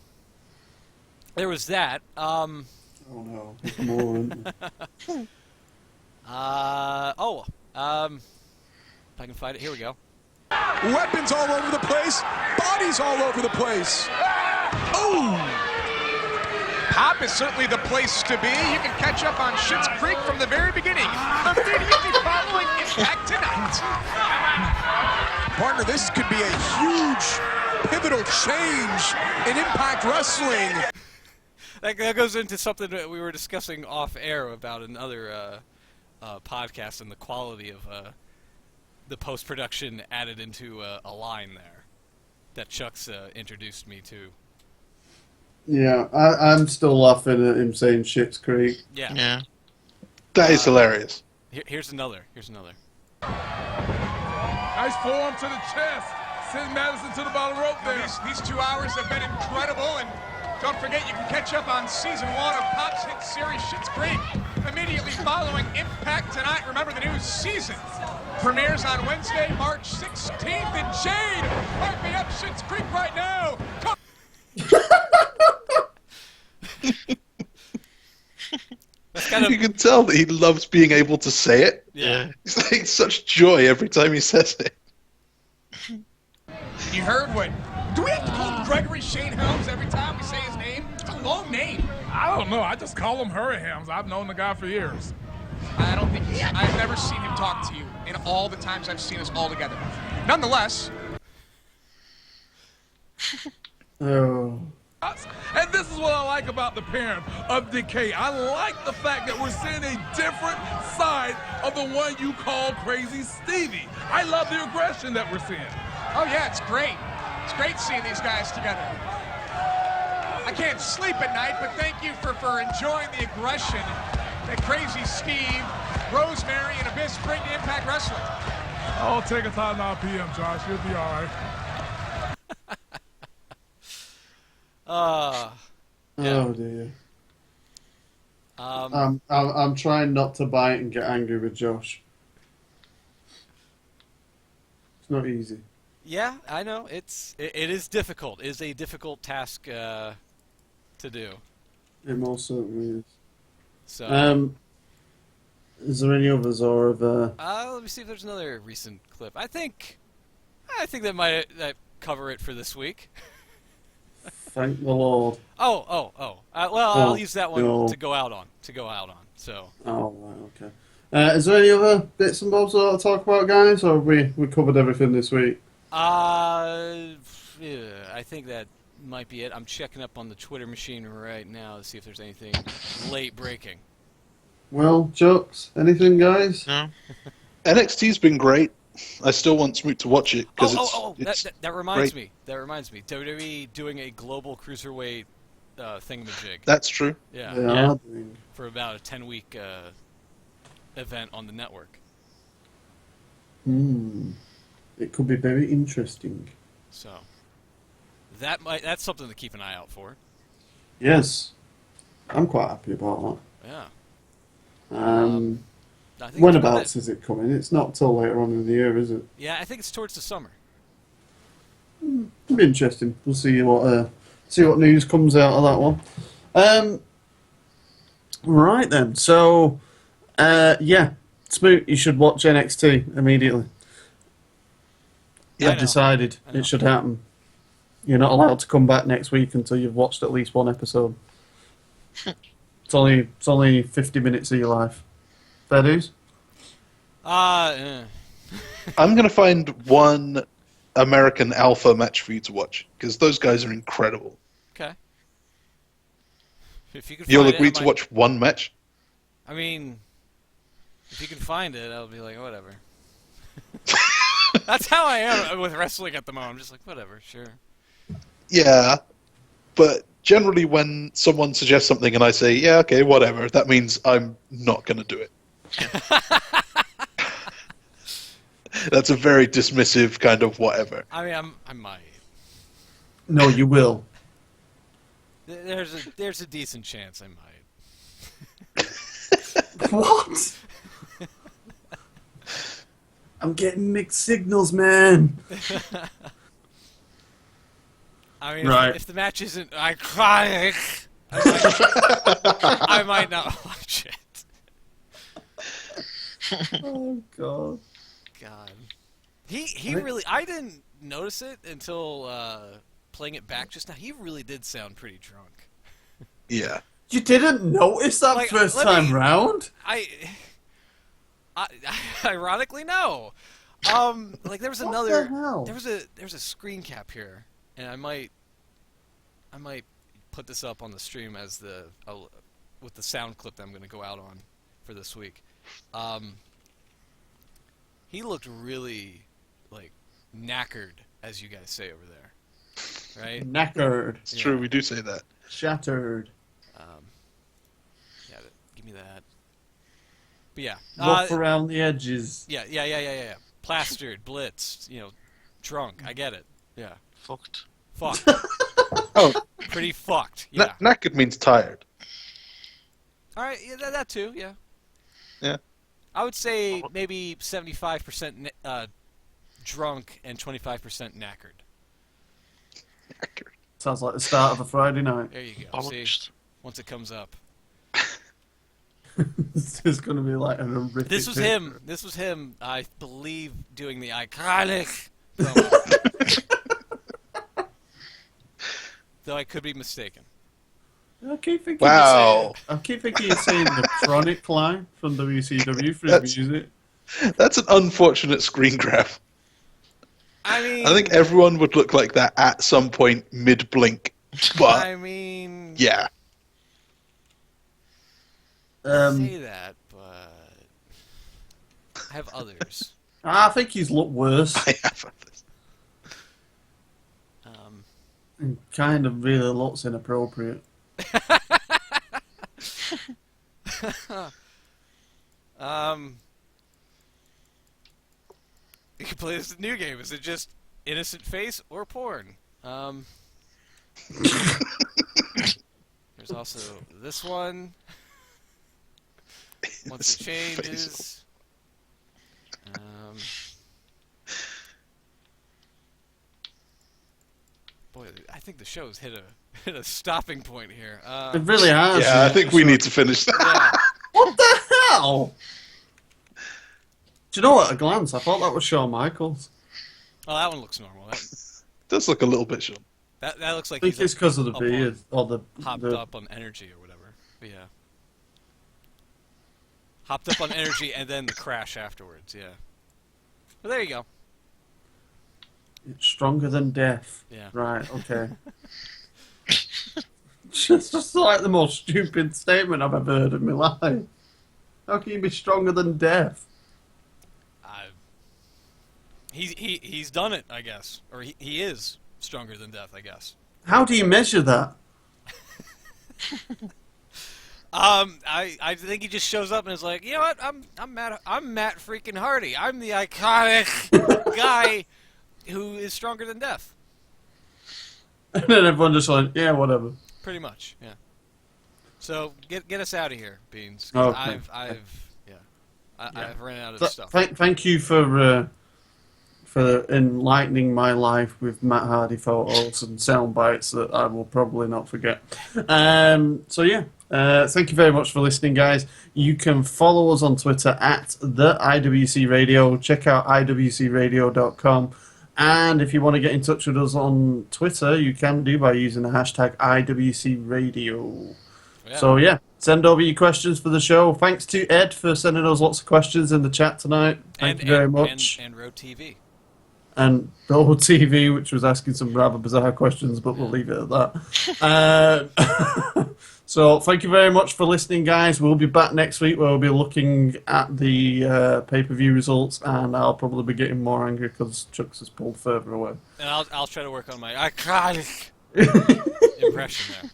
there was that. Oh no, there's more. If I can find it, here we go. Weapons all over the place, bodies all over the place. Oh! Pop is certainly the place to be. You can catch up on Schitt's Creek from the very beginning. Immediately following Impact tonight. Partner, this could be a huge, pivotal change in Impact Wrestling. That goes into something that we were discussing off air about another podcast and the quality of the post-production added into a line there that Chuck's introduced me to. Yeah, I'm still laughing at him saying Schitt's Creek. Yeah. That is hilarious. Here's another. Nice forearm to the chest. Send Madison to the bottom rope there. These 2 hours have been incredible, and don't forget you can catch up on Season 1 of Pop's hit series Schitt's Creek immediately following Impact tonight. Remember, the new season premieres on Wednesday, March 16th, and Jade, mark me up Schitt's Creek right now. You can tell that he loves being able to say it. Yeah. It's like such joy every time he says it. You heard what? Do we have to call him Gregory Shane Helms every time we say his name? It's a long name. I don't know. I just call him Hurry Hams. I've known the guy for years. I don't think I've never seen him talk to you in all the times I've seen us all together. Nonetheless. Oh. And this is what I like about the parent of Decay. I like the fact that we're seeing a different side of the one you call Crazy Stevie. I love the aggression that we're seeing. Oh yeah, it's great. It's great seeing these guys together. I can't sleep at night, but thank you for enjoying the aggression that Crazy Steve, Rosemary, and Abyss bring to Impact Wrestling. Oh, take a time 9 p.m., Josh. You'll be all right. Yeah. Oh dear. I'm trying not to bite and get angry with Josh. It's not easy. Yeah, I know. It is difficult. It is a difficult task to do. It most certainly is. So. Is there any others or of? Let me see if there's another recent clip. I think that might cover it for this week. Thank the Lord. I'll use that one to go out on. So. Oh, right, okay. Is there any other bits and bobs to talk about, guys, or have we covered everything this week? Yeah, I think that might be it. I'm checking up on the Twitter machine right now to see if there's anything late breaking. Well, Chucks, anything, guys? No. NXT's been great. I still want Smoot to watch it because That reminds me. That reminds me. WWE doing a global cruiserweight thingamajig. That's true. Yeah. They are doing. For about a 10-week event on the network. It could be very interesting. So that's something to keep an eye out for. Yes, I'm quite happy about Yeah. that. I think Whenabouts is it coming? It's not till later on in the year, is it? Yeah, I think it's towards the summer. It'll be interesting. We'll see what news comes out of that one. Right then. So, yeah, Smoot, you should watch NXT immediately. Yeah, I've decided it should happen. You're not allowed to come back next week until you've watched at least one episode. It's only 50 minutes of your life. Fair dues? I'm going to find one American Alpha match for you to watch, because those guys are incredible. Okay. If you can You'll find agree it, to watch one match? I mean, if you can find it, I'll be like, whatever. That's how I am with wrestling at the moment. I'm just like, whatever, sure. Yeah, but generally when someone suggests something and I say, yeah, okay, whatever, that means I'm not going to do it. That's a very dismissive kind of whatever. I mean, I might. No, you will. There's a decent chance I might. What? I'm getting mixed signals, man. I mean, right. if the match isn't iconic, I might not watch it. Oh God. God. He really. I didn't notice it until playing it back just now. He really did sound pretty drunk. Yeah. You didn't notice that first time round? Ironically, no. Like there was What another. the hell? There's a screen cap here, and I might put this up on the stream as with the sound clip that I'm going to go out on for this week. He looked really like knackered, as you guys say over there, right? Knackered. It's true, we do say that. Shattered. Yeah, give me that. But yeah, Rough around the edges. Yeah. Plastered, blitzed, drunk. I get it. Yeah. Fucked. Oh, pretty fucked. Yeah. Knackered means tired. All right, yeah, that too. Yeah. Yeah. I would say maybe 75% drunk and 25% knackered. Sounds like the start of a Friday night. There you go. See, once it comes up. This is going to be like an horrific. This was him. I believe doing the iconic promo. Though I could be mistaken. I keep thinking. Wow. I keep thinking you're saying the Chronic line from WCW for his music. That's an unfortunate screen grab. I mean, I think everyone would look like that at some point mid-blink. But I mean, yeah. say that, but I have others. I think he's looked worse. I have others. And kind of really looks inappropriate. You can play this new game. Is it just innocent face or porn? There's also this one. Once it changes. Boy, I think the show's hit a stopping point here. It really has. Yeah, I think we need to finish that. Yeah. What the hell? Do you know what? At a glance, I thought that was Shawn Michaels. Oh, that one looks normal. Does look a little bit short. That looks like I think it's because of the up beard or the hopped up on energy or whatever. But yeah. Hopped up on energy and then the crash afterwards, yeah. But there you go. It's stronger than death. Yeah. Right, okay. It's just like the most stupid statement I've ever heard in my life. How can you be stronger than death? He's done it, I guess. Or he is stronger than death, I guess. How do you measure that? I think he just shows up and is like, you know what? I'm Matt freaking Hardy. I'm the iconic guy who is stronger than death. And then everyone just like, yeah, whatever. Pretty much, yeah. So get us out of here, Beans. Okay. I've ran out of stuff. Thank you for enlightening my life with Matt Hardy photos and sound bites that I will probably not forget. So yeah, thank you very much for listening, guys. You can follow us on Twitter at the IWC Radio. Check out IWCRadio.com. And if you want to get in touch with us on Twitter, you can do by using the hashtag IWCRadio. Yeah. So yeah, send over your questions for the show. Thanks to Ed for sending us lots of questions in the chat tonight. Thank you very much. And Road TV. And Road TV, which was asking some rather bizarre questions, but we'll leave it at that. So thank you very much for listening, guys. We'll be back next week where we'll be looking at the pay-per-view results, and I'll probably be getting more angry because Chuck's is pulled further away. And I'll try to work on my iconic impression there.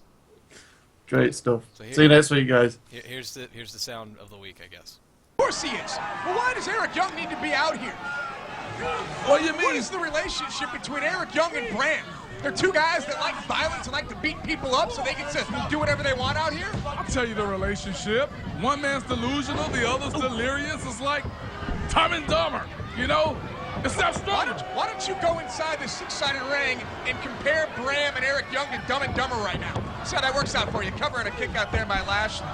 Great stuff. So see you next week, guys. Here's the sound of the week, I guess. Of course he is. Well, why does Eric Young need to be out here? What do you mean? What is the relationship between Eric Young and Bram? They're two guys that like violence and like to beat people up so they can just do whatever they want out here? I'll tell you the relationship. One man's delusional, the other's delirious. It's like Dumb and Dumber, you know? It's that strong. Why don't you go inside the six-sided ring and compare Bram and Eric Young to Dumb and Dumber right now? See how that works out for you. Covering a kick out there by Lashley.